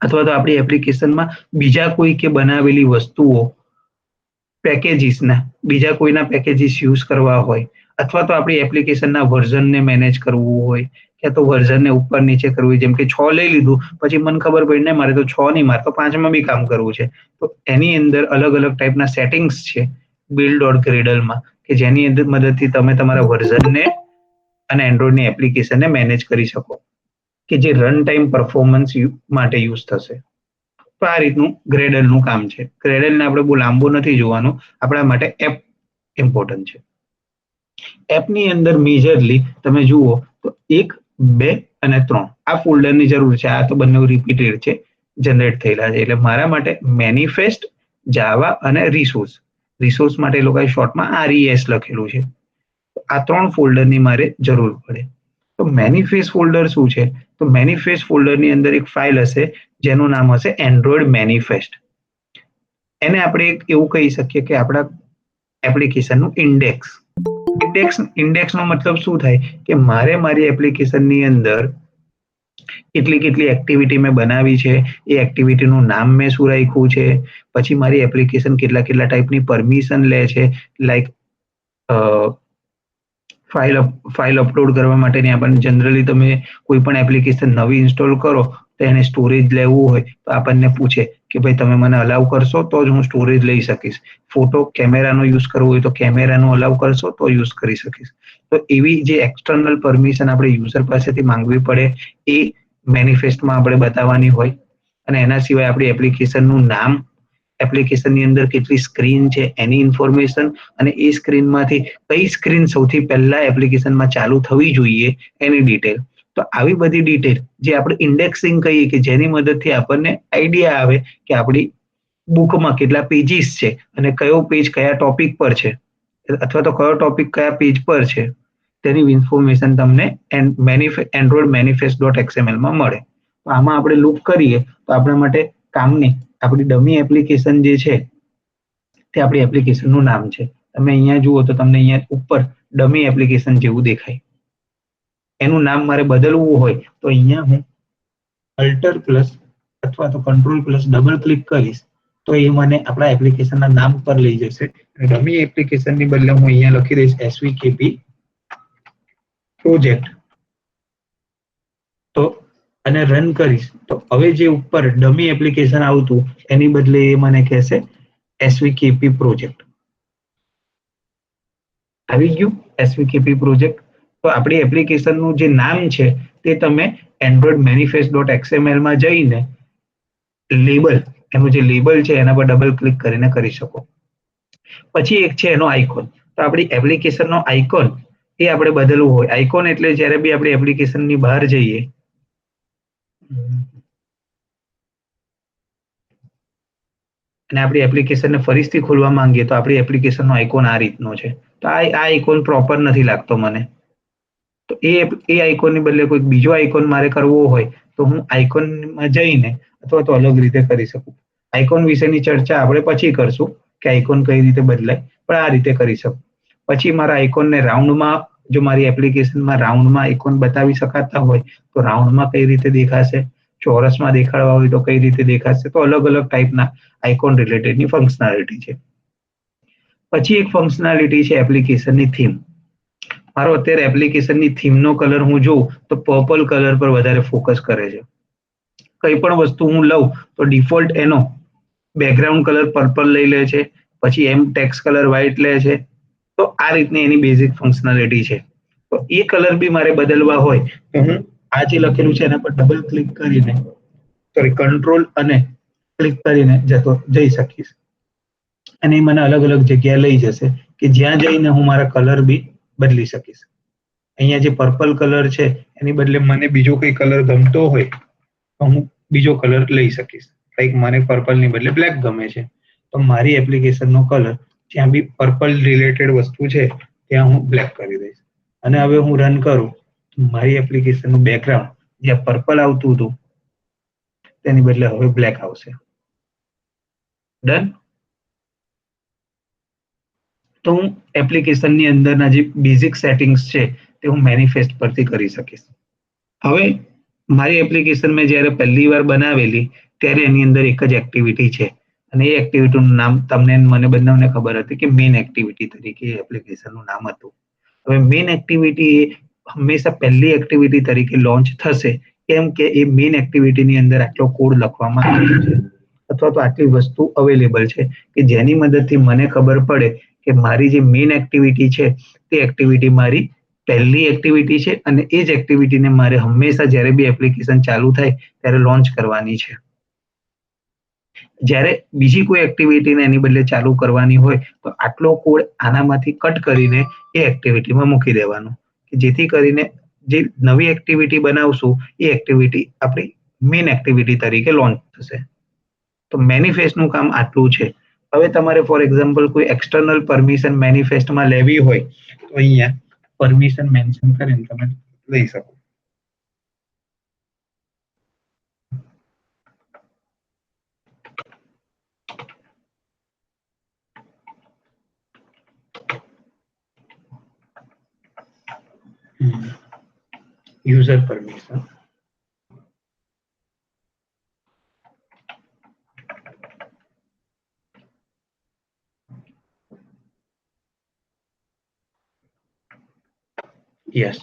અથવા તો આપણી એપ્લિકેશનમાં બીજા કોઈ કે બનાવેલી વસ્તુઓ પેકેજીસના બીજા કોઈના પેકેજીસ યુઝ કરવા હોય અથવા તો આપણી એપ્લિકેશનના વર્ઝનને મેનેજ કરવું હોય ક્યાં તો વર્ઝનને ઉપર નીચે કરવું જેમ કે 6 લઈ લીધું પછી મને ખબર પડી ને મારે તો 6 નહીં મારે તો 5માં બી કામ કરવું છે તો એની અંદર અલગ અલગ ટાઈપના સેટિંગ્સ છે બિલ્ડ ઓર ગ્રેડલમાં કે જેની અંદર મદદથી તમે તમારા વર્ઝનને અને એન્ડ્રોઈડની એપ્લિકેશનને મેનેજ કરી શકો કે જે રન ટાઈમ પરફોર્મન્સ માટે યુઝ થશે. તો આ રીતનું ગ્રેડલનું કામ છે. ગ્રેડલને આપણે બહુ લાંબુ નથી જોવાનું, આપણા માટે એપ ઇમ્પોર્ટન્ટ છે. એપની અંદર મેજરલી તમે જુઓ તો 1, 2 અને 3 આ ફોલ્ડરની જરૂર છે. આ તો બંને રિપીટેડ છે, જનરેટ થયેલા છે. એટલે મારા માટે મેનિફેસ્ટ, જાવા અને રિસોર્સ. રિસોર્સ માટે એ લોકોએ શોર્ટમાં RES લખેલું છે. આ 3 ફોલ્ડરની મારે જરૂર પડે. તો મેનિફેસ્ટ ફોલ્ડર શું છે? તો મેનિફેસ્ટ ફોલ્ડરની અંદર એક ફાઇલ હશે જેનું નામ હશે એન્ડ્રોઈડ મેનિફેસ્ટ. એને આપણે એવું કહી શકીએ કે આપણા એપ્લિકેશનનું ઇન્ડેક્સ. ઇન્ડેક્સનો મતલબ શું થાય કે મારે મારી એપ્લિકેશનની અંદર કેટલી એક્ટિવિટી મેં બનાવી છે, એ એક્ટિવિટીનું નામ મેં શું રાખ્યું છે, પછી મારી એપ્લિકેશન કેટલા ટાઈપની પરમિશન લે છે, લાઈક ફાઇલ અપલોડ કરવા માટેની આપણને જનરલી તમે કોઈ પણ એપ્લિકેશન નવી ઇન્સ્ટોલ કરો તો એને સ્ટોરેજ લેવું હોય તો આપણને પૂછે કે ભાઈ તમે મને અલાઉ કરશો તો જ હું સ્ટોરેજ લઈ શકીશ. ફોટો કેમેરાનો યુઝ કરવો હોય તો કેમેરાનો અલાઉ કરશો તો યુઝ કરી શકીશ. તો એવી જે એક્સટર્નલ પરમિશન આપણે યુઝર પાસેથી માંગવી પડે એ મેનિફેસ્ટમાં આપણે બતાવવાની હોય અને એના સિવાય આપણી એપ્લિકેશનનું નામ, એપ્લિકેશનની અંદર કેટલી સ્ક્રીન છે એની ઇન્ફોર્મેશન અને એ સ્ક્રીનમાંથી કઈ સ્ક્રીન સૌથી પહેલા એપ્લિકેશનમાં ચાલુ થવી જોઈએ એની ડિટેલ. તો આવી બધી ડિટેલ જે આપણે ઇન્ડેક્સિંગ કહીએ કે જેની મદદથી આપણને આઈડિયા આવે કે આપણી બુકમાં કેટલા પેજીસ છે અને કયો પેજ કયા ટોપિક પર છે અથવા તો કયો ટોપિક કયા પેજ પર છે તેની ઇન્ફોર્મેશન તમને એન્ડ્રોઈડ manifest.xml માં મળે. તો આમાં આપણે લૂપ કરીએ તો આપણા માટે કામની આપણી ડમી એપ્લિકેશન જે છે તે આપણી એપ્લિકેશનનું નામ છે. તમે અહીંયા જુઓ તો તમને અહીંયા ઉપર ડમી એપ્લિકેશન જેવું દેખાય. એનું નામ મારે બદલવું હોય તો અહીંયા હું અલ્ટર પ્લસ અથવા તો કંટ્રોલ પ્લસ ડબલ ક્લિક કરીશ તો એ મને આપણા એપ્લિકેશનના નામ પર લઈ જશે. ડમી એપ્લિકેશનની બદલે હું અહીંયા લખી દઈશ SVKP પ્રોજેક્ટ તો અને રન કરીશ તો હવે જે ઉપર ડમી એપ્લિકેશન આવતું એની બદલે એ મને કહેશે SVKP પ્રોજેક્ટ. આવી ગયું SVKP પ્રોજેક્ટ. તો આપણી એપ્લિકેશનનું જે નામ છે તે તમે એન્ડ્રોઈડ manifest.xml માં જઈને લેબલ એનું જે લેબલ છે એના પર ડબલ ક્લિક કરીને કરી શકો. પછી એક છે એનો આઇકોન. તો આપણી એપ્લિકેશનનો આઇકોન એ આપણે બદલવું હોય. આઇકોન એટલે જ્યારે બી આપણે એપ્લિકેશનની બહાર જઈએ અને આપણી એપ્લિકેશનને ફરીથી ખોલવા માંગીએ તો આપણી એપ્લિકેશનનો આઇકોન આ રીતનો છે. તો આ આઇકોન પ્રોપર નથી લાગતો મને. તો એ આઇકોનની બદલે કોઈ બીજો આઇકોન મારે કરવો હોય તો હું આઇકોનમાં જઈને અથવા તો અલગ રીતે કરી શકું. આઇકોન વિશેની ચર્ચા આપણે પછી કરશું કે આઇકોન કઈ રીતે બદલાય, પણ આ રીતે કરી શકું. પછી મારા આઇકોનને રાઉન્ડમાં જો મારી એપ્લિકેશનમાં રાઉન્ડમાં આઇકોન બતાવી શકાતા હોય તો રાઉન્ડમાં કઈ રીતે દેખાશે, ચોરસમાં દેખાડવા હોય તો કઈ રીતે દેખાશે. તો અલગ અલગ ટાઈપના આઇકોન રિલેટેડની ફંક્શનાલિટી છે. પછી એક ફંક્શનાલિટી છે એપ્લિકેશનની થીમ. મારો અત્યારે એપ્લિકેશનની થીમનો કલર હું જોઉં તો પર્પલ કલર પર વધારે ફોકસ કરે છે. કઈ પણ વસ્તુ હું લઉં તો ડિફોલ્ટ એનો બેકગ્રાઉન્ડ કલર પર્પલ લઈ લે છે, પછી એમ ટેક્સ કલર વ્હાઇટ લે છે. તો આ રીતની એની બેઝિક ફંક્શનાલિટી છે. તો એ કલર બી મારે બદલવા હોય તો હું આ જે લખેલું છે એના પર ડબલ ક્લિક કરીને કંટ્રોલ અને ક્લિક કરીને જઈ શકીશ અને મને અલગ અલગ જગ્યાએ લઈ જશે કે જ્યાં જઈને હું મારા કલર બી બદલી શકીશ. અહીંયા જે પર્પલ કલર છે એની બદલે મને બીજો કોઈ કલર ગમતો હોય તો હું બીજો કલર લઈ શકીશ. લાઈક મને પર્પલની બદલે બ્લેક ગમે છે તો મારી એપ્લિકેશનનો કલર જ્યાં બી પર્પલ રિલેટેડ વસ્તુ છે ત્યાં હું બ્લેક કરી દઈશ. અને હવે હું રન કરું મારી એપ્લિકેશનનું બેકગ્રાઉન્ડ જ્યાં પર્પલ આવતું હતું તેની બદલે હવે બ્લેક આવશે. ડન. તો હું એપ્લિકેશનની અંદરના જે બેઝિક સેટિંગ્સ છે તે હું મેનિફેસ્ટ પરથી કરી શકીશ. હવે મારી એપ્લિકેશન મેં જ્યારે પહેલી વાર બનાવેલી ત્યારે એની અંદર એક જ એક્ટિવિટી છે અને એ એક્ટિવિટીનું નામ તમને મને બંનેને ખબર હતી કે મેઇન એક્ટિવિટી તરીકે એપ્લિકેશનનું નામ હતું. હવે મેઇન એક્ટિવિટી એ હંમેશા પહેલી એક્ટિવિટી તરીકે લોન્ચ થશે કેમ કે એ મેઇન એક્ટિવિટીની અંદર આટલો કોડ લખવામાં આવ્યો છે અથવા તો આટલી વસ્તુ અવેલેબલ છે કે જેની મદદથી મને ખબર પડે કે મારી જે મેઇન એક્ટિવિટી છે તે એક્ટિવિટી મારી પહેલી એક્ટિવિટી છે અને એ જ એક્ટિવિટીને મારે હંમેશા જ્યારે બી એપ્લિકેશન ચાલુ થાય ત્યારે લોન્ચ કરવાની છે. જ્યારે બીજી કોઈ એક્ટિવિટીને એની બદલે ચાલુ કરવાની હોય તો આટલો કોડ આનામાંથી કટ કરીને એ એક્ટિવિટીમાં મૂકી દેવાનો કે જેથી કરીને જે નવી એક્ટિવિટી બનાવશું એ એક્ટિવિટી આપણી મેઇન એક્ટિવિટી તરીકે લોન્ચ થશે. તો મેનિફેસ્ટનું કામ આટલું છે. હવે તમારે ફોર એક્ઝામ્પલ કોઈ એક્સટર્નલ પરમિશન મેનિફેસ્ટમાં લેવી હોય તો અહીંયા પરમિશન મેન્શન કરીને તમે લઈ શકો. યુઝર પરમિશન યસ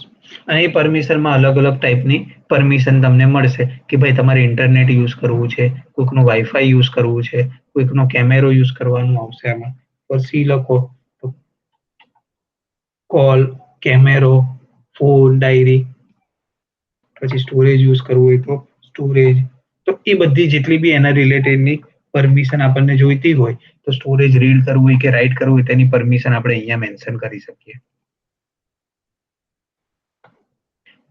અને એ પરમિશનમાં અલગ અલગ ટાઈપની પરમિશન તમને મળશે કે ભાઈ તમારે ઇન્ટરનેટ યુઝ કરવું છે, કોઈકનું વાઈફાઈ યુઝ કરવું છે, કોઈકનો કેમેરો યુઝ કરવાનું આવશે. આમાં પછી લખો તો કોલ, કેમેરો, ફોન, ડાયરી, પછી સ્ટોરેજ યુઝ કરવું હોય તો સ્ટોરેજ. તો એ બધી જેટલી બી એના રિલેટેડની પરમિશન આપણને જોઈતી હોય તો સ્ટોરેજ રીડ કરવું હોય કે રાઇટ કરવું હોય તેની પરમિશન આપણે અહીંયા મેન્શન કરી શકીએ.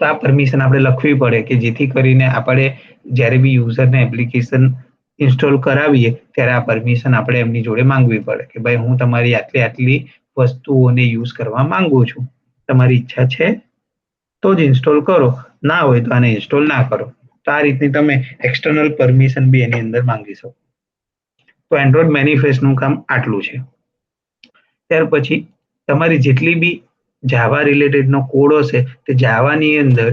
તો આ પરમિશન આપણે લખવી પડે કે જેથી કરીને આપણે જ્યારે બી યુઝરને એપ્લિકેશન ઇન્સ્ટોલ કરાવીએ ત્યારે આ પરમિશન આપણે એમની જોડે માંગવી પડે કે ભાઈ હું તમારી આટલી વસ્તુઓને યુઝ કરવા માંગુ છું, તમારી ઈચ્છા છે તો જ ઇન્સ્ટોલ કરો, ના હોય તો આને ઇન્સ્ટોલ ના કરો. તો આ રીતની તમે એક્સટર્નલ પરમિશન બી એની અંદર માંગી શકો. તો એન્ડ્રોઇડ મેનિફેસ્ટનું કામ આટલું છે. ત્યાર પછી તમારી જેટલી બી જાવા રિલેટેડનો કોડ હશે તે જાવાની અંદર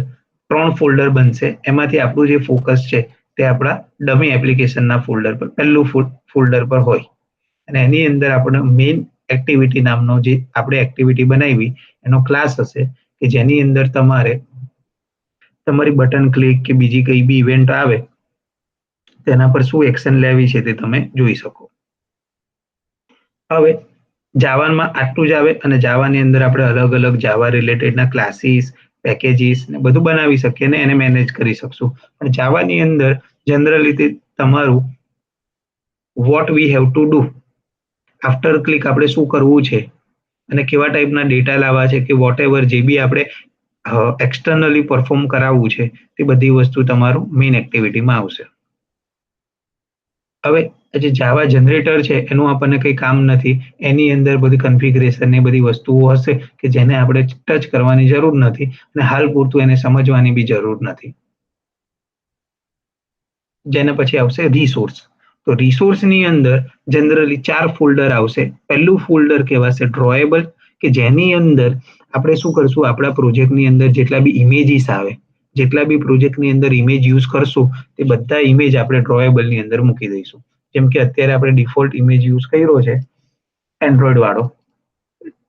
3 ફોલ્ડર બનશે. એમાંથી આપણું જે ફોકસ છે તે આપણા ડમી એપ્લિકેશનના ફોલ્ડર પર પહેલું ફોલ્ડર પર હોય અને એની અંદર આપણે મેઇન એક્ટિવિટી નામનો જે આપણે એક્ટિવિટી બનાવી એનો ક્લાસ હશે કે જેની અંદર તમારે તમારી બટન ક્લિક કે બીજી કઈ બી ઇવેન્ટ આવે તેના પર શું એક્શન લેવી છે તે તમે જોઈ શકો. હવે જાવામાં આટલું જ આવે અને જાવાની અંદર આપણે અલગ અલગ જાવા રિલેટેડના ક્લાસીસ, પેકેજીસ ને બધું બનાવી શકીએ અને એને મેનેજ કરી શકશું. પણ જાવાની અંદર જનરલી તમારું what we have to do after click આપણે શું કરવું છે અને કેવા ટાઈપના ડેટા લાવવા છે કે વોટ એવર જે બી આપણે એક્સટર્નલી પરફોર્મ કરાવવું છે તે બધી વસ્તુ તમારું મેઇન એક્ટિવિટીમાં આવશે. હવે જે જાવા જનરેટર છે એનું આપણને કંઈ કામ નથી. એની અંદર બધી કન્ફિગરેશન ને બધી વસ્તુઓ હશે કે જેને આપણે ટચ કરવાની જરૂર નથી અને હાલ પૂરતું એને સમજવાની બી જરૂર નથી. જેને પછી આવશે રિસોર્સ. તો રિસોર્સની અંદર જનરલી 4 ફોલ્ડર આવશે. પહેલું ફોલ્ડર કહેવાશે ડ્રોએબલ કે જેની અંદર આપણે શું કરશું, આપણા પ્રોજેક્ટની અંદર જેટલા બી ઇમેજીસ આવે, જેટલા બી પ્રોજેક્ટની અંદર ઇમેજ યુઝ કરશું તે બધા ઇમેજ આપણે ડ્રોએબલની અંદર મૂકી દઈશું. જેમ કે અત્યારે આપણે ડિફોલ્ટ ઇમેજ યુઝ કર્યો છે એન્ડ્રોઈડ વાળો,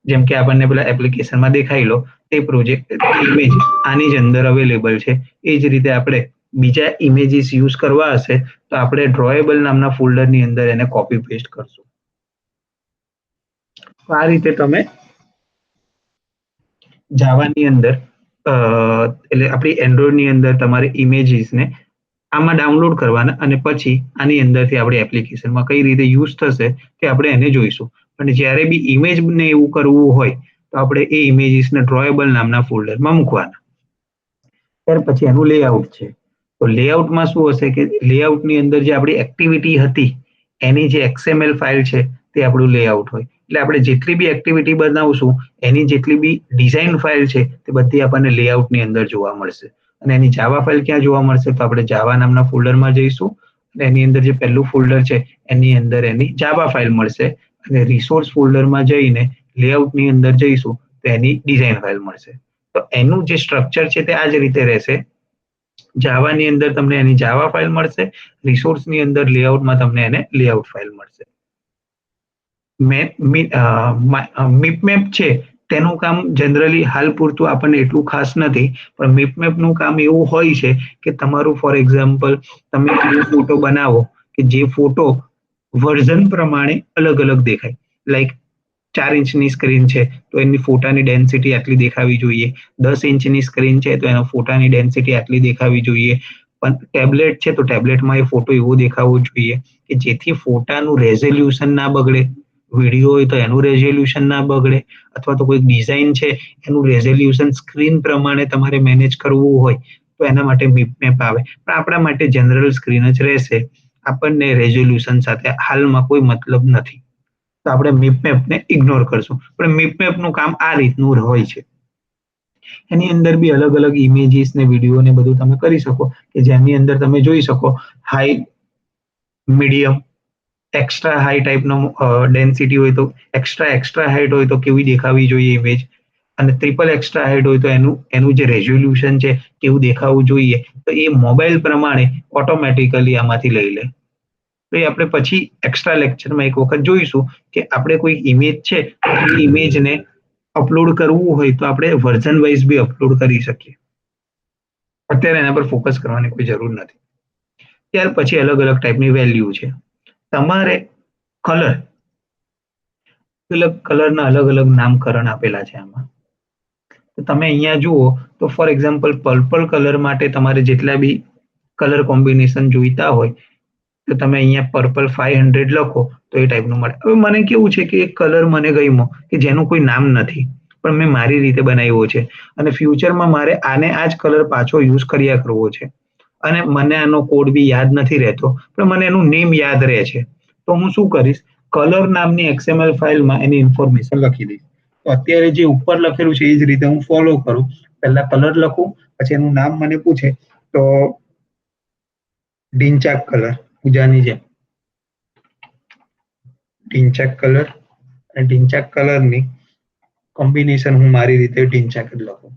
જેમ કે આપણને પેલા એપ્લિકેશનમાં દેખાઈ લો તે પ્રોજેક્ટ ઇમેજ આની જ અંદર અવેલેબલ છે. એ જ રીતે આપણે બીજા ઇમેજીસ યુઝ કરવા હશે તો આપણે ડ્રોએબલ નામના ફોલ્ડરની અંદર એને કોપી પેસ્ટ કરશું. તો આ રીતે તમે જાવાની અંદર એટલે આપણી એન્ડ્રોઈડની અંદર તમારે ઇમેજીસને આમાં ડાઉનલોડ કરવાના અને પછી આની અંદરથી આપણી એપ્લિકેશનમાં કઈ રીતે યુઝ થશે તે આપણે એને જોઈશું. અને જ્યારે બી ઇમેજને એવું કરવું હોય તો આપણે એ ઇમેજીસને ડ્રોએબલ નામના ફોલ્ડરમાં મૂકવાના. ત્યાર પછી એનું લેઆઉટ છે. તો લેઆઉટમાં શું હશે કે લેઆઉટની અંદર જે આપણી એક્ટિવિટી હતી એની જે XML ફાઇલ છે તે આપણું લેઆઉટ હોય. એટલે આપણે જેટલી બી એક્ટિવિટી બનાવશું એની જેટલી બી ડિઝાઇન ફાઇલ છે તે બધી આપણને લેઆઉટની અંદર જોવા મળશે. અને એની જાવા ફાઇલ ક્યાં જોવા મળશે તો આપણે જાવા નામના ફોલ્ડરમાં જઈશું અને એની અંદર જે પહેલું ફોલ્ડર છે એની અંદર એની જાવા ફાઇલ મળશે અને રિસોર્સ ફોલ્ડરમાં જઈને લેઆઉટની અંદર જઈશું તો એની ડિઝાઇન ફાઇલ મળશે. તો એનું જે સ્ટ્રક્ચર છે તે આ જ રીતે રહેશે. જાવાની અંદર તમને એની જાવા ફાઇલ મળશે, રિસોર્સની અંદર લેઆઉટમાં તમને એને લેઆઉટ ફાઇલ મળશે. મિપમેપ છે તેનું કામ જનરલી હાલ પૂરતું આપણને એટલું ખાસ નથી, પણ મિપમેપનું કામ એવું હોય છે કે તમારું ફોર એક્ઝામ્પલ તમે એવો ફોટો બનાવો કે જે ફોટો વર્ઝન પ્રમાણે અલગ અલગ દેખાય. લાઈક 4 ઇંચની સ્ક્રીન છે તો એની ફોટાની ડેન્સિટી આટલી દેખાવી જોઈએ, 10 ઇંચની સ્ક્રીન છે તો એના ફોટાની ડેન્સિટી આટલી દેખાવી જોઈએ, પણ ટેબ્લેટ છે તો ટેબ્લેટમાં એ ફોટો એવો દેખાવો જોઈએ કે જેથી ફોટાનું રેઝોલ્યુશન ના બગડે, વિડીયો હોય તો એનું રેઝોલ્યુશન ના બગડે, અથવા તો કોઈ ડિઝાઇન છે એનું રેઝોલ્યુશન સ્ક્રીન પ્રમાણે તમારે મેનેજ કરવું હોય તો એના માટે મિપમેપ આવે. પણ આપણા માટે જનરલ સ્ક્રીન જ રહેશે, આપણને રેઝોલ્યુશન સાથે હાલમાં કોઈ મતલબ નથી, તો આપણે મિપમેપને ઇગ્નોર કરશું. પણ મિપમેપનું કામ આ રીતનું હોય છે. એની અંદર બી અલગ અલગ ઇમેજીસ ને વિડીયો ને બધું તમે કરી શકો કે જેની અંદર તમે જોઈ શકો હાઈ, મીડિયમ, એક્સ્ટ્રા હાઈ ટાઈપનો ડેન્સિટી હોય તો એક્સ્ટ્રા હાઈટ હોય તો કેવી દેખાવી જોઈએ ઇમેજ, અને ટ્રિપલ એક્સ્ટ્રા હાઈટ હોય તો એનું જે રેઝોલ્યુશન છે કેવું દેખાવું જોઈએ, તો એ મોબાઈલ પ્રમાણે ઓટોમેટિકલી આમાંથી લઈ લે. તો એ આપણે પછી એક્સ્ટ્રા લેક્ચરમાં એક વખત જોઈશું કે આપણે કોઈ ઇમેજ છે એ ઇમેજને અપલોડ કરવું હોય તો આપણે વર્ઝન વાઇઝ બી અપલોડ કરી શકીએ. અત્યારે એના પર ફોકસ કરવાની કોઈ જરૂર નથી. ત્યાર પછી અલગ અલગ ટાઈપની વેલ્યુ છે. તમારે કલરના અલગ અલગ નામકરણ આપેલા છે આમાં. તો તમે અહીંયા જુઓ તો ફોર એક્ઝામ્પલ પર્પલ કલર માટે તમારે જેટલા બી કલર કોમ્બિનેશન જોઈતા હોય તો તમે અહીંયા પર્પલ 500 લખો તો એ ટાઈપનું મળે. હવે મને કેવું છે કે એક કલર મને ગમ્યો કે જેનું કોઈ નામ નથી, પણ મેં મારી રીતે બનાવ્યો છે અને ફ્યુચરમાં મારે આને આ જ કલર પાછો યુઝ કર્યા કરવો છે અને મને આનો કોડ બી યાદ નથી રહેતો, પણ મને એનું નેમ યાદ રહે છે. તો હું શું કરીશ, કલર નામની XML ફાઇલમાં એની ઇન્ફોર્મેશન લખી દઈશ. તો અત્યારે જે ઉપર લખેલું છે એ જ રીતે હું ફોલો કરું. પહેલા કલર લખું, પછી એનું નામ મને પૂછે તો ડિંચાક કલર, પૂજાની જેમ ડિંચાક કલર, અને ડિંચાક કલરની કોમ્બિનેશન હું મારી રીતે ડિંચાક જ લખું.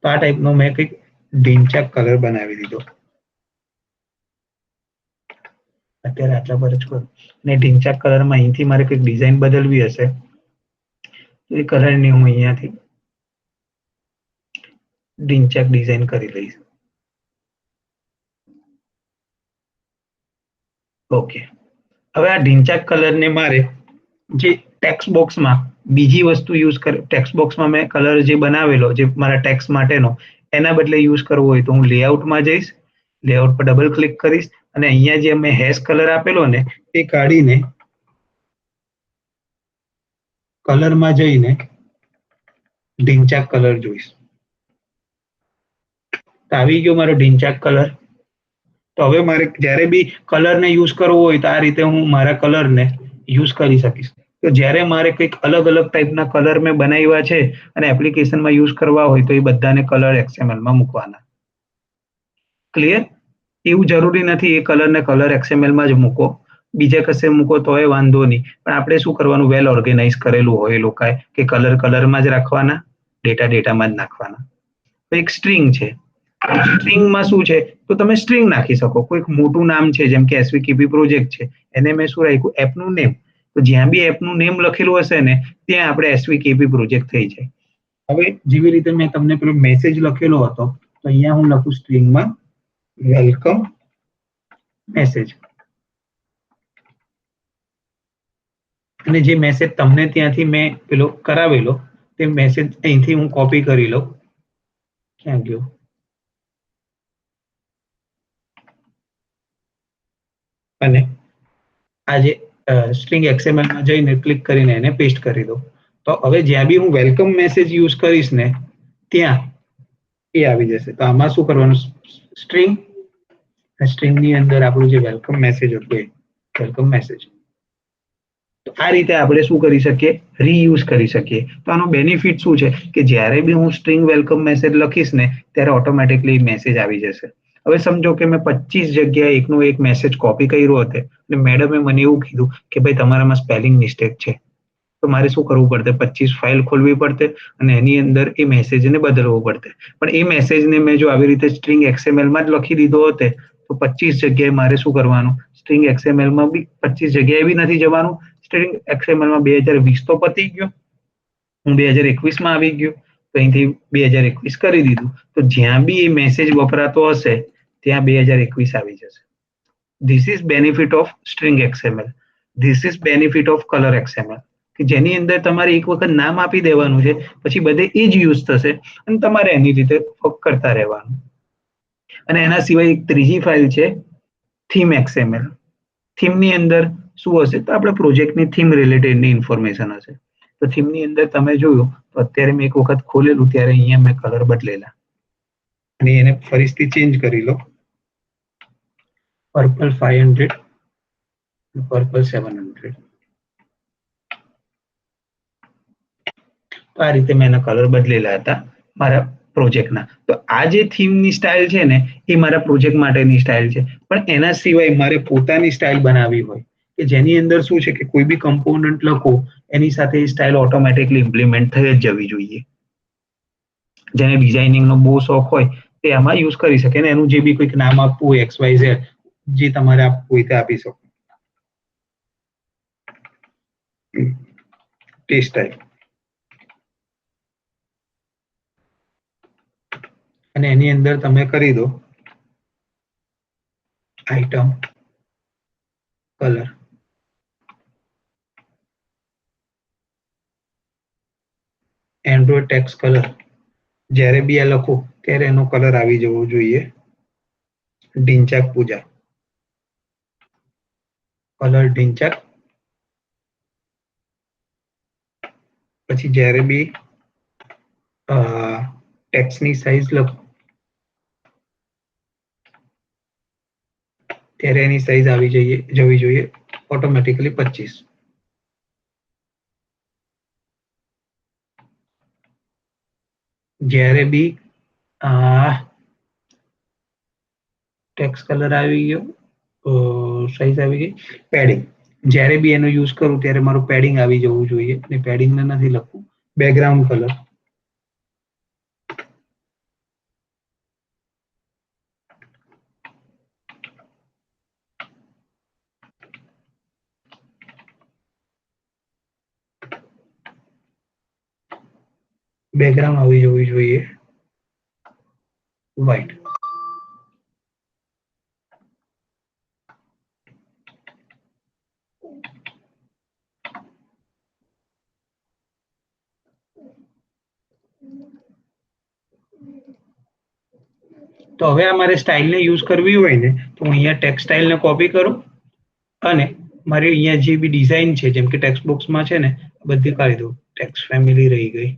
તો આ ટાઈપનો મેં કંઈક ડિંચાક કલર બનાવી દીધો. અત્યારે આટલા પર જ કરું. અને ડિંચાક કલરમાં અહીંથી મારે કંઈક ડિઝાઇન બદલવી હશે તો એ કલરની હું અહીંયાથી ડિંચાક ડિઝાઇન કરી લઈશ. ઓકે, હવે આ ડિંચાક કલરને મારે જે ટેક્સ્ટ બોક્સમાં બીજી વસ્તુ યુઝ કરે, ટેક્સ્ટ બોક્સમાં મેં કલર જે બનાવેલો જે મારા ટેક્સ્ટ માટેનો એના બદલે યુઝ કરવો હોય તો હું લેઆઉટમાં જઈશ, લેઆઉટ પર ડબલ ક્લિક કરીશ અને અહીંયા જે મેં હેશ કલર આપેલો ને એ કાઢીને કલરમાં જઈને ડિંચાક કલર જોઈશ. તો આવી ગયો મારો ડિંચાક કલર. તો હવે મારે જ્યારે બી કલરને યુઝ કરવો હોય તો આ રીતે હું મારા કલરને યુઝ કરી શકીશ. તો જ્યારે મારે કંઈક અલગ અલગ ટાઈપના કલર મેં બનાવ્યા છે અને એપ્લિકેશનમાં યુઝ કરવા હોય તો એ બધાને કલર XMLમાં મૂકવાના. ક્લિયર? એવું જરૂરી નથી એ કલરને કલર XMLમાં જ મૂકો, બીજા કશે મૂકો તોય વાંધો નહીં, પણ આપણે શું કરવાનું, વેલ ઓર્ગેનાઇઝ કરેલું હોય એ લોકોએ કે કલર કલરમાં જ રાખવાના, ડેટા ડેટામાં જ નાખવાના. તો એક સ્ટ્રિંગ છે, સ્ટ્રિંગમાં શું છે તો તમે સ્ટ્રિંગ નાખી શકો. કોઈક મોટું નામ છે જેમ કે SVKP પ્રોજેક્ટ છે, એને મેં શું રાખ્યું, એપનું નેમ. તો જ્યાં બી એપનું નેમ લખેલું હશે ને ત્યાં આપણે SVKP પ્રોજેક્ટ થઈ જાય. હવે જેવી રીતે મેં તમને પેલો મેસેજ લખેલો હતો તો અહીંયા હું લખું સ્ટ્રિંગમાં વેલકમ મેસેજ, અને જે મેસેજ તમને ત્યાંથી મેં પેલો કરાવેલો તે મેસેજ અહીંથી હું કોપી કરી લઉં. ક્યાં ગયો, અને આ જે સ્ટ્રિંગ XMLમાં જઈને ક્લિક કરીને એને પેસ્ટ કરી દો. તો હવે જ્યાં બી હું વેલકમ મેસેજ યુઝ કરીશ ને ત્યાં એ આવી જશે. તો આમાં શું કરવાનું, સ્ટ્રિંગ, સ્ટ્રિંગની અંદર આપણું જે વેલકમ મેસેજ હતું એ વેલકમ મેસેજ. તો આ રીતે આપણે શું કરી શકીએ, રીયુઝ કરી શકીએ. તો આનો બેનિફિટ શું છે કે જ્યારે બી હું સ્ટ્રિંગ વેલકમ મેસેજ લખીશ ને ત્યારે ઓટોમેટિકલી મેસેજ આવી જશે. હવે સમજો કે મેં 25 જગ્યાએ એકનો એક મેસેજ કોપી કર્યો હતો અને મેડમે મને એવું કીધું કે ભાઈ તમારામાં સ્પેલિંગ મિસ્ટેક છે, તો મારે શું કરવું પડતે? 25 ફાઇલ ખોલવી પડતે અને એની અંદર એ મેસેજને બદલવો પડતે. પણ એ મેસેજને મેં જો આવી રીતે સ્ટ્રિંગ XML માં જ લખી દીધો હોતે તો 25 જગ્યાએ મારે શું કરવાનું? સ્ટ્રિંગ XML માં બી 25 જગ્યાએ બી નથી જવાનું. સ્ટ્રિંગ XML માં 2020 તો પતી ગયો, હું 2021 માં આવી ગયો, તો અહીંથી 2021 કરી દીધું, તો જ્યાં બી એ મેસેજ વપરાતો હશે ત્યાં 2021 આવી જશે. This is benefit of string XML. This is benefit of colour XML, કે જેની અંદર તમારે એક વખત નામ આપી દેવાનું છે, પછી બધે એ જ યુઝ થશે અને તમારે એની રીતે કરતા રહેવાનું. અને એના સિવાય એક ત્રીજી ફાઇલ છે થીમ XML. થીમની અંદર શું હશે? તો આપણે પ્રોજેક્ટની થીમ રિલેટેડની ઇન્ફોર્મેશન હશે. તો થીમની અંદર તમે જોયું તો અત્યારે મેં એક વખત ખોલેલું ત્યારે અહીંયા મેં કલર બદલેલા અને એને ફરીથી ચેન્જ કરી લો, પર્પલ 500, પર્પલ 700. તો આ રીતે મેં એના કલર બદલેલા હતા મારા પ્રોજેક્ટના. તો આ જે થીમની સ્ટાઇલ છે ને એ મારા પ્રોજેક્ટ માટેની સ્ટાઇલ છે. પણ એના સિવાય મારે પોતાની સ્ટાઇલ બનાવવી હોય કે જેની અંદર શું છે કે કોઈ બી કમ્પોનન્ટ લખો એની સાથે એ સ્ટાઇલ ઓટોમેટિકલી ઇમ્પ્લિમેન્ટ થઈ જ જવી જોઈએ. જેને ડિઝાઇનિંગનો બહુ શોખ હોય તે આમાં યુઝ કરી શકે ને એનું જે બી કોઈક નામ આપવું હોય XYZ જે તમારે આપવું હોય તે આપી શકો. તે સ્ટાઇલ અને એની અંદર તમે કરી દો item colour. Android text colour જ્યારે બી આ લખો ત્યારે એનો કલર આવી જવો જોઈએ ઢીંચાક પૂજા, કલર ઢીંચાક. પછી જ્યારે બી ટેક્સ્ટની સાઇઝ લખો ત્યારે એની સાઇઝ આવી જવી જોઈએ ઓટોમેટિકલી 25. જ્યારે બી ટેક્સ્ટ કલર આવી ગયો, સાઇઝ આવી ગઈ. પેડિંગ જ્યારે બી એનો યુઝ કરું ત્યારે મારું પેડિંગ આવી જવું જોઈએ અને પેડિંગને નથી લખવું. બેકગ્રાઉન્ડ કલર બેકગ્રાઉન્ડ આવી જવું જોઈએ વ્હાઇટ. તો હવે અમારે સ્ટાઇલને યુઝ કરવી હોય ને તો હું અહીંયા ટેક્સ્ટ સ્ટાઇલને કોપી કરું અને મારી અહીંયા જે બી ડિઝાઇન છે જેમ કે ટેક્સ્ટ બોક્સમાં છે ને બધી કાઢી દઉં. ટેક્સ્ટ ફેમિલી રહી ગઈ,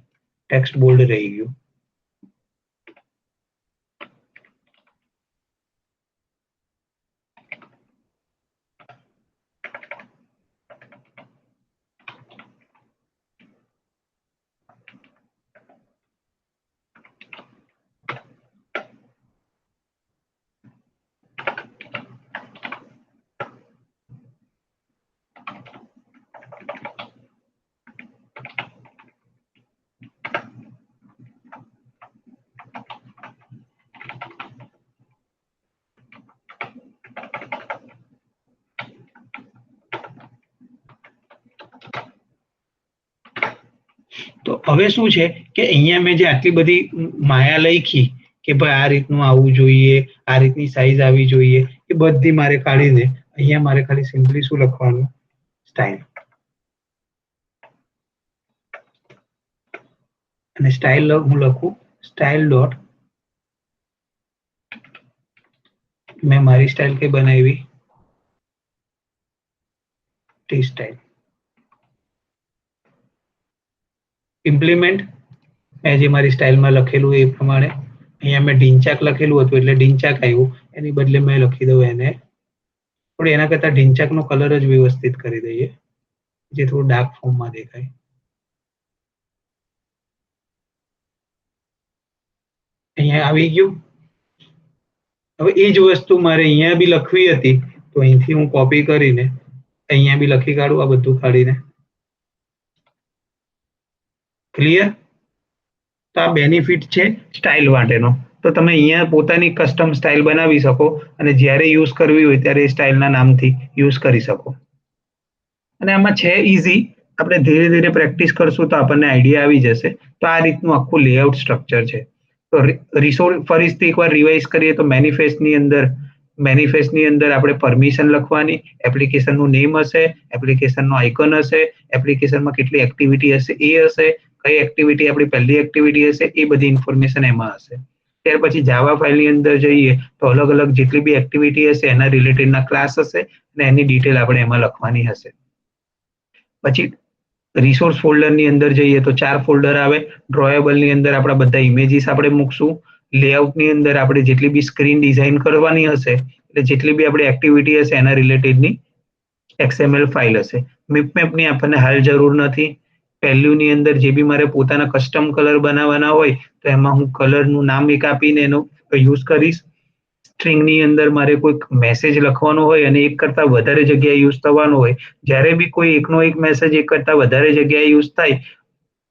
ટેક્સ્ટ બોલ્ડ રહી ગયું. તો હવે શું છે કે અહીંયા મેં જે આટલી બધી માયા લખી કે ભાઈ આ રીતનું આવવું જોઈએ, આ રીતની સાઈઝ આવી જોઈએ, એ બધી મારે કાઢીને અહીંયા મારે ખાલી સિમ્પલી શું લખવાનું? સ્ટાઇલ. અને સ્ટાઇલ હું લખું સ્ટાઇલ ડોટ, મેં મારી સ્ટાઇલ કઈ બનાવી? T style. ઇમ્પ્લિમેન્ટ મેં જે મારી સ્ટાઇલમાં લખેલું એ પ્રમાણે અહીંયા મેં ઢીંચાક લખેલું હતું એટલે ઢીંચાક આવ્યું, એની બદલે મેં લખી દઉં એને થોડી એના કરતા ઢીંચાકનો કલર જ વ્યવસ્થિત કરી દઈએ જે થોડું ડાર્ક ફોર્મમાં દેખાય. અહીંયા આવી ગયું. હવે એ જ વસ્તુ મારે અહીંયા બી લખવી હતી, તો અહીંથી હું કોપી કરીને અહીંયા બી લખી કાઢું આ બધું કાઢીને. ક્લિયર? તો આ બેનિફિટ છે સ્ટાઇલ માટેનો. તો તમે અહીંયા પોતાની કસ્ટમ સ્ટાઇલ બનાવી શકો અને જ્યારે યુઝ કરવી હોય ત્યારે એ સ્ટાઇલના નામથી યુઝ કરી શકો. અને આમાં છે ઇઝી, આપણે ધીરે ધીરે પ્રેક્ટિસ કરશું તો આપણને આઈડિયા આવી જશે. તો આ રીતનું આખું લેઆઉટ સ્ટ્રક્ચર છે. તો રિસોર્સ ફરીથી એકવાર રિવાઇઝ કરીએ તો મેનિફેસ્ટની અંદર આપણે પરમિશન લખવાની, એપ્લિકેશનનું નેમ હશે, એપ્લિકેશનનો આઇકન હશે, એપ્લિકેશનમાં કેટલી એક્ટિવિટી હશે એ હશે, કઈ એક્ટિવિટી આપણી પહેલી એક્ટિવિટી હશે એ બધી ઇન્ફોર્મેશન એમાં હશે. ત્યાર પછી જાવા ફાઇલની અંદર જઈએ તો અલગ અલગ જેટલી બી એક્ટિવિટી હશે એના રિલેટેડના ક્લાસ હશે અને એની ડિટેલ આપણે એમાં લખવાની હશે. પછી રિસોર્સ ફોલ્ડરની અંદર જઈએ તો 4 ફોલ્ડર આવે. ડ્રોએબલની અંદર આપણા બધા ઇમેજીસ આપણે મૂકશું. લેઆઉટની અંદર આપણે જેટલી બી સ્ક્રીન ડિઝાઇન કરવાની હશે એટલે જેટલી બી આપણી એક્ટિવિટી હશે એના રિલેટેડની XML ફાઇલ હશે. મિપમેપની આપણને હાલ જરૂર નથી. પહેલુંની અંદર જે બી મારે પોતાના કસ્ટમ કલર બનાવવાના હોય તો એમાં હું કલરનું નામ એક આપીને એનો યુઝ કરીશ. સ્ટ્રિંગની અંદર મારે કોઈક મેસેજ લખવાનો હોય અને એક કરતાં વધારે જગ્યાએ યુઝ થવાનો હોય, જ્યારે બી કોઈ એકનો એક મેસેજ એક કરતાં વધારે જગ્યાએ યુઝ થાય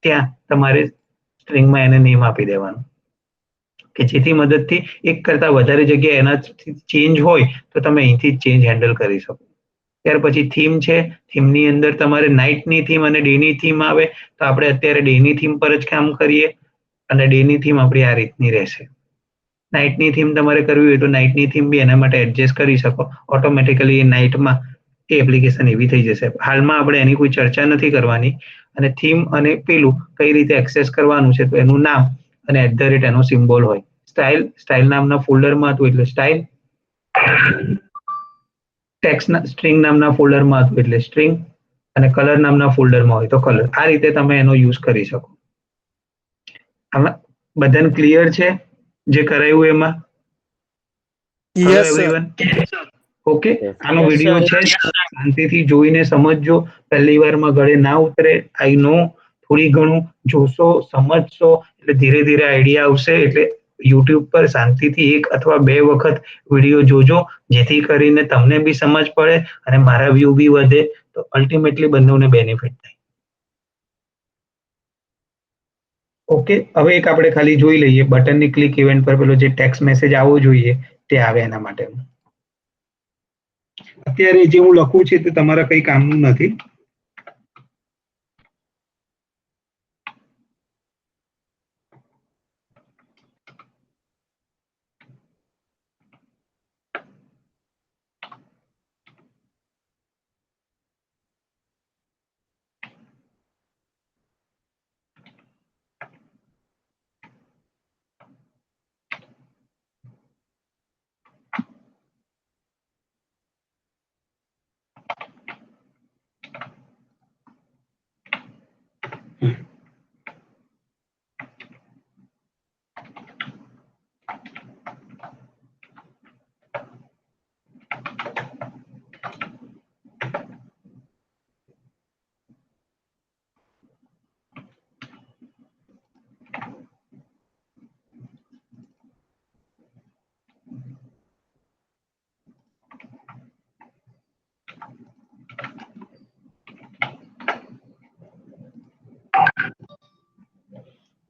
ત્યાં તમારે સ્ટ્રિંગમાં એને નેમ આપી દેવાનું કે જેથી મદદથી એક કરતાં વધારે જગ્યાએ એના ચેન્જ હોય તો તમે અહીંથી ચેન્જ હેન્ડલ કરી શકો. ત્યાર પછી થીમ છે. થીમની અંદર તમારે નાઇટની થીમ અને ડેની થીમ આવે. તો આપણે અત્યારે ડેની થીમ પર જ કામ કરીએ અને ડેની થીમ આપણી આ રીતની રહેશે. નાઇટની થીમ તમારે કરવી હોય તો નાઇટની થીમ બી એના માટે એડજસ્ટ કરી શકો. ઓટોમેટિકલી નાઇટમાં એ એપ્લિકેશન એવી થઈ જશે. હાલમાં આપણે એની કોઈ ચર્ચા નથી કરવાની. અને થીમ અને પેલું કઈ રીતે એક્સેસ કરવાનું છે તો એનું નામ અને @ એનો સિમ્બોલ હોય. સ્ટાઇલ નામના ફોલ્ડરમાં હતું એટલે સ્ટાઇલ, ટેક્સ્ટના સ્ટ્રિંગ નામના ફોલ્ડરમાં હતું એટલે સ્ટ્રિંગ અને કલર નામના ફોલ્ડરમાં હોય તો કલર. આ રીતે તમે એનો યુઝ કરી શકો. આમાં બધાને ક્લિયર છે જે કરાયું એમાં? Hello everyone. ઓકે, આનો યસ વિડીયો સર. છે શાંતિથી જોઈને સમજજો. પહેલી વારમાં ગળે ના ઉતરે. આઈ નો થોડી ઘણું જોશો સમજશો એટલે ધીરે ધીરે આઈડિયા આવશે. એટલે યુટ્યુબ પર શાંતિથી 1 અથવા 2 વખત વિડીયો જોજો જેથી કરીને તમને બી સમજ પડે અને મારા વ્યૂ બી વધે તો અલ્ટિમેટલી બંનેને બેનિફિટ થાય. ઓકે, હવે એક આપણે ખાલી જોઈ લઈએ બટનની ક્લિક ઇવેન્ટ પર પેલો જે ટેક્સ્ટ મેસેજ આવવો જોઈએ તે આવે એના માટે. અત્યારે જે હું લખું છું તે તમારા કઈ કામનું નથી.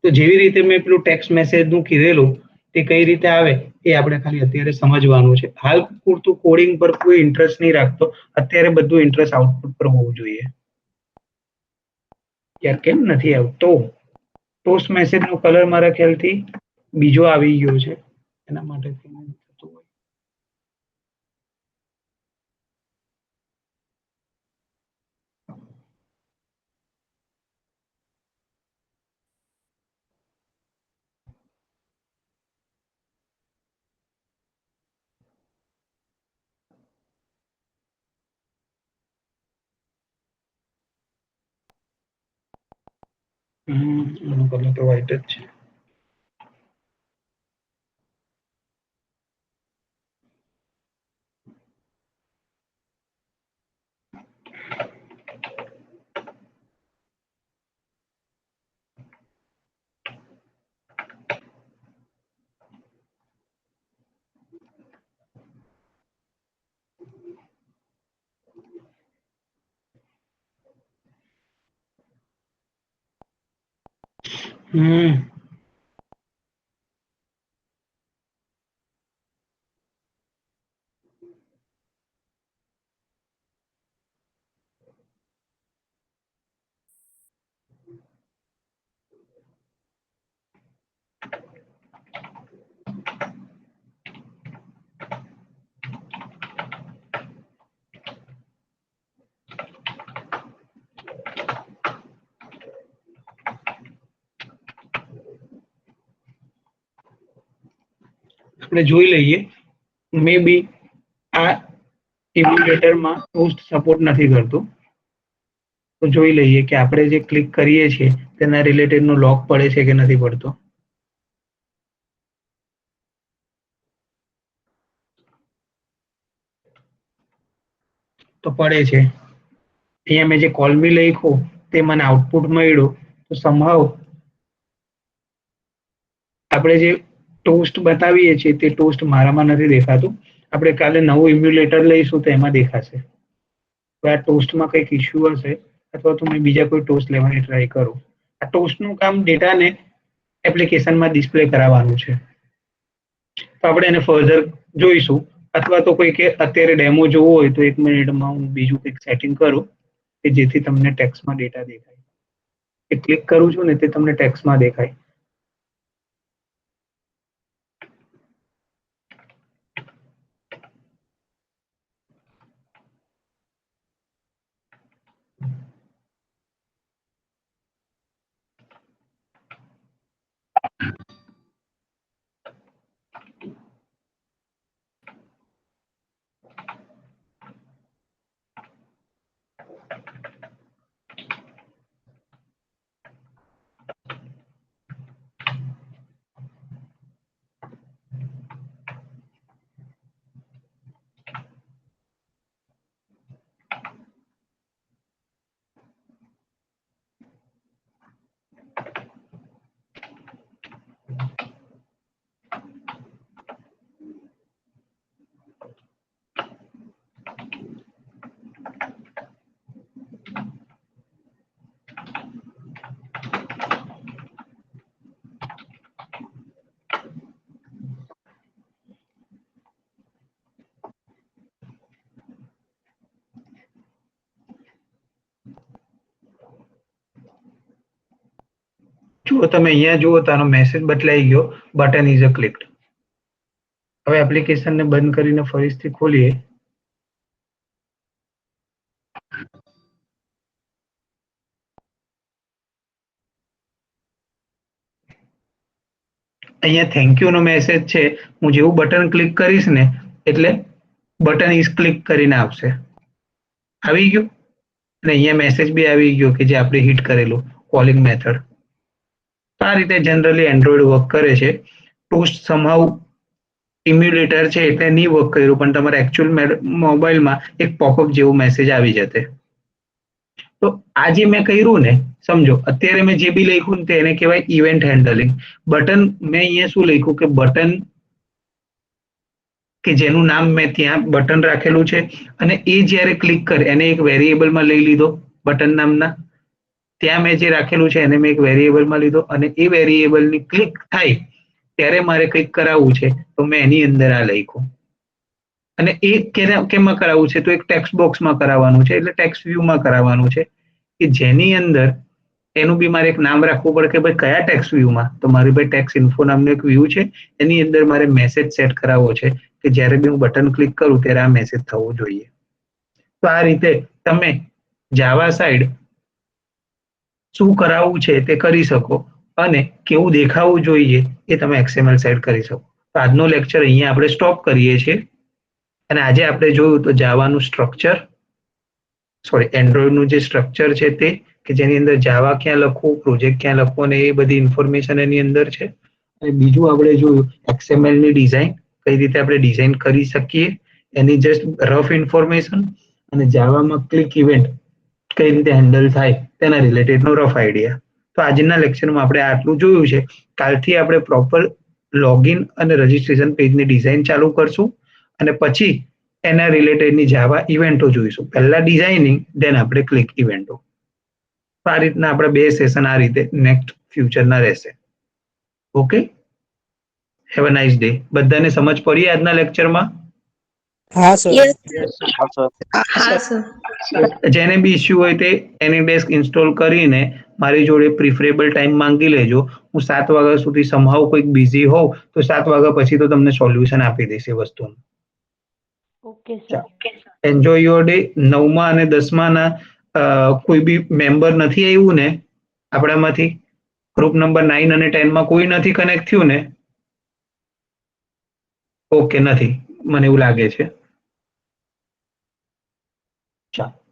તો જેવી રીતે મેં પેલું ટેક્સ્ટ મેસેજનું કીધેલું તે કઈ રીતે આવે એ આપણે ખાલી અત્યારે સમજવાનું છે. હાલ પૂરતું કોડિંગ પર કોઈ ઇન્ટરેસ્ટ નહીં રાખતો. અત્યારે બધું ઇન્ટરેસ્ટ આઉટપુટ પર હોવું જોઈએ. યાર કેમ નથી આવતો? પોસ્ટ મેસેજનો કલર મારા ખ્યાલથી બીજો આવી ગયો છે એના માટે થતું હોય. એનો કલર તો વ્હાઈટ જ છે. હમ આપણે જોઈ લઈએ મે બી આ ઇમ્યુલેટરમાં ટોસ્ટ સપોર્ટ નથી કરતું. તો જોઈ લઈએ કે આપણે જે ક્લિક કરીએ છીએ તેના રિલેટેડનો લોક પડે છે કે નથી પડતો. તો પડે છે. અહીંયા મેં જે કોલ મી લખ્યું તે મને આઉટપુટ મળ્યું. તો સંભવ આપણે જે ટોસ્ટ બતાવીએ છીએ તે ટોસ્ટ મારામાં નથી દેખાતું. આપણે કાલે નવું ઇમ્યુલેટર લઈશું તો એમાં દેખાશે. તો આ ટોસ્ટમાં કંઈક ઇશ્યુ હશે અથવા તો મેં બીજા કોઈ ટોસ્ટ લેવાની ટ્રાય કરું. આ ટોસ્ટનું કામ ડેટાને એપ્લિકેશનમાં ડિસ્પ્લે કરાવવાનું છે. તો આપણે એને ફર્ધર જોઈશું અથવા તો કોઈ કે અત્યારે ડેમો જોવો હોય તો 1 મિનિટમાં હું બીજું કંઈક સેટિંગ કરું કે જેથી તમને ટેક્સ્ટમાં ડેટા દેખાય. એ ક્લિક કરું છું ને તે તમને ટેક્સ્ટમાં દેખાય. જો તમે અહીંયા જુઓ તો આનો મેસેજ બદલાઈ ગયો. Button is a clicked. હવે એપ્લિકેશનને બંધ કરીને ફરીથી ખોલીએ. અહીંયા થેન્ક યુ નો મેસેજ છે. હું જેવું બટન ક્લિક કરીશ ને એટલે બટન ઇઝ ક્લિક કરીને આવશે. આવી ગયું અને અહીંયા મેસેજ બી આવી ગયો કે જે આપણે હિટ કરેલું કોલિંગ મેથડ. આ રીતે જનરલી એન્ડ્રોઈડ વર્ક કરે છે. ટોસ્ટ સમહાઉ ઇમ્યુલેટર છે એટલે નહીં વર્ક કર્યું પણ તમારા એકચ્યુઅલ મોબાઈલમાં એક પોપઅપ જેવો મેસેજ આવી જશે. તો આ જે મેં કર્યું ને સમજો અત્યારે મેં જે બી લખ્યું ને તેને કહેવાય ઇવેન્ટ હેન્ડલિંગ. બટન મેં અહીંયા શું લખ્યું કે બટન કે જેનું નામ મેં ત્યાં બટન રાખેલું છે અને એ જ્યારે ક્લિક કરે એને એક વેરિયેબલમાં લઈ લીધો બટન નામના. ત્યાં મેં જે રાખેલું છે એને મેં એક વેરિયેબલમાં લીધો અને એ વેરિયેબલની ક્લિક થાય ત્યારે મારે કંઈક કરાવવું છે તો મેં એની અંદર આ લખ્યું. અને એ કેમાં કરાવવું છે તો એક ટેક્સ્ટ બોક્સમાં કરાવવાનું છે એટલે ટેક્સ્ટ વ્યૂમાં કરાવવાનું છે કે જેની અંદર એનું બી મારે એક નામ રાખવું પડે કે ભાઈ કયા ટેક્સ્ટ વ્યૂમાં. તો મારી ભાઈ ટેક્સ્ટ ઇન્ફો નામનું એક વ્યૂ છે એની અંદર મારે મેસેજ સેટ કરાવવો છે કે જ્યારે બી હું બટન ક્લિક કરું ત્યારે આ મેસેજ થવો જોઈએ. તો આ રીતે તમે જાવા સાઈડ શું કરાવવું છે તે કરી શકો અને કેવું દેખાવું જોઈએ એ તમે XML સાઈડ કરી શકો. તો આજનો લેક્ચર અહીંયા આપણે સ્ટોપ કરીએ છીએ અને આજે આપણે જોયું તો જાવાનું સ્ટ્રક્ચર એન્ડ્રોઈડનું જે સ્ટ્રક્ચર છે તે કે જેની અંદર જાવા ક્યાં લખવું પ્રોજેક્ટ ક્યાં લખવો અને એ બધી ઇન્ફોર્મેશન એની અંદર છે. અને બીજું આપણે જોયું XML ની ડિઝાઇન કઈ રીતે આપણે ડિઝાઇન કરી શકીએ એની જસ્ટ રફ ઇન્ફોર્મેશન અને જાવામાં ક્લિક ઇવેન્ટ કઈ રીતે હેન્ડલ થાય તેના રિલેટેડનો રફ આઈડિયા. તો આજના લેક્ચરમાં આપણે આટલું જોયું છે. કાલથી આપણે પ્રોપર લોગિન અને રજિસ્ટ્રેશન પેજની ડિઝાઇન ચાલુ કરશું અને પછી એના રિલેટેડની જાવા ઇવેન્ટો જોઈશું. પહેલા ડિઝાઇનિંગ દેન આપણે ક્લિક ઇવેન્ટો. આ રીતના આપણે 2 સેશન આ રીતે નેક્સ્ટ ફ્યુચરના રહેશે. Okay, have a nice day. બધાને સમજ પડી આજના લેક્ચરમાં? હા સર. હા સર. હા સર. જેને બી ઇસ્યુ હોય તે એનીડેસ્ક ઇન્સ્ટોલ કરીને મારી જોડે પ્રિફરેબલ ટાઈમ માંગી લેજો. હું 7 વાગ્યા સુધી સમહાવ કોઈક બિઝી હોઉં તો 7 વાગ્યા પછી તો તમને સોલ્યુશન આપી દઈશ એ વસ્તુનું. Okay sir. Enjoy your day. 9મા અને 10માના કોઈ બી મેમ્બર નથી આવ્યું ને આપણામાંથી? ગ્રુપ નંબર 9 અને 10માં કોઈ નથી કનેક્ટ થયું ને? ઓકે, નથી, મને એવું લાગે છે. ચાલો.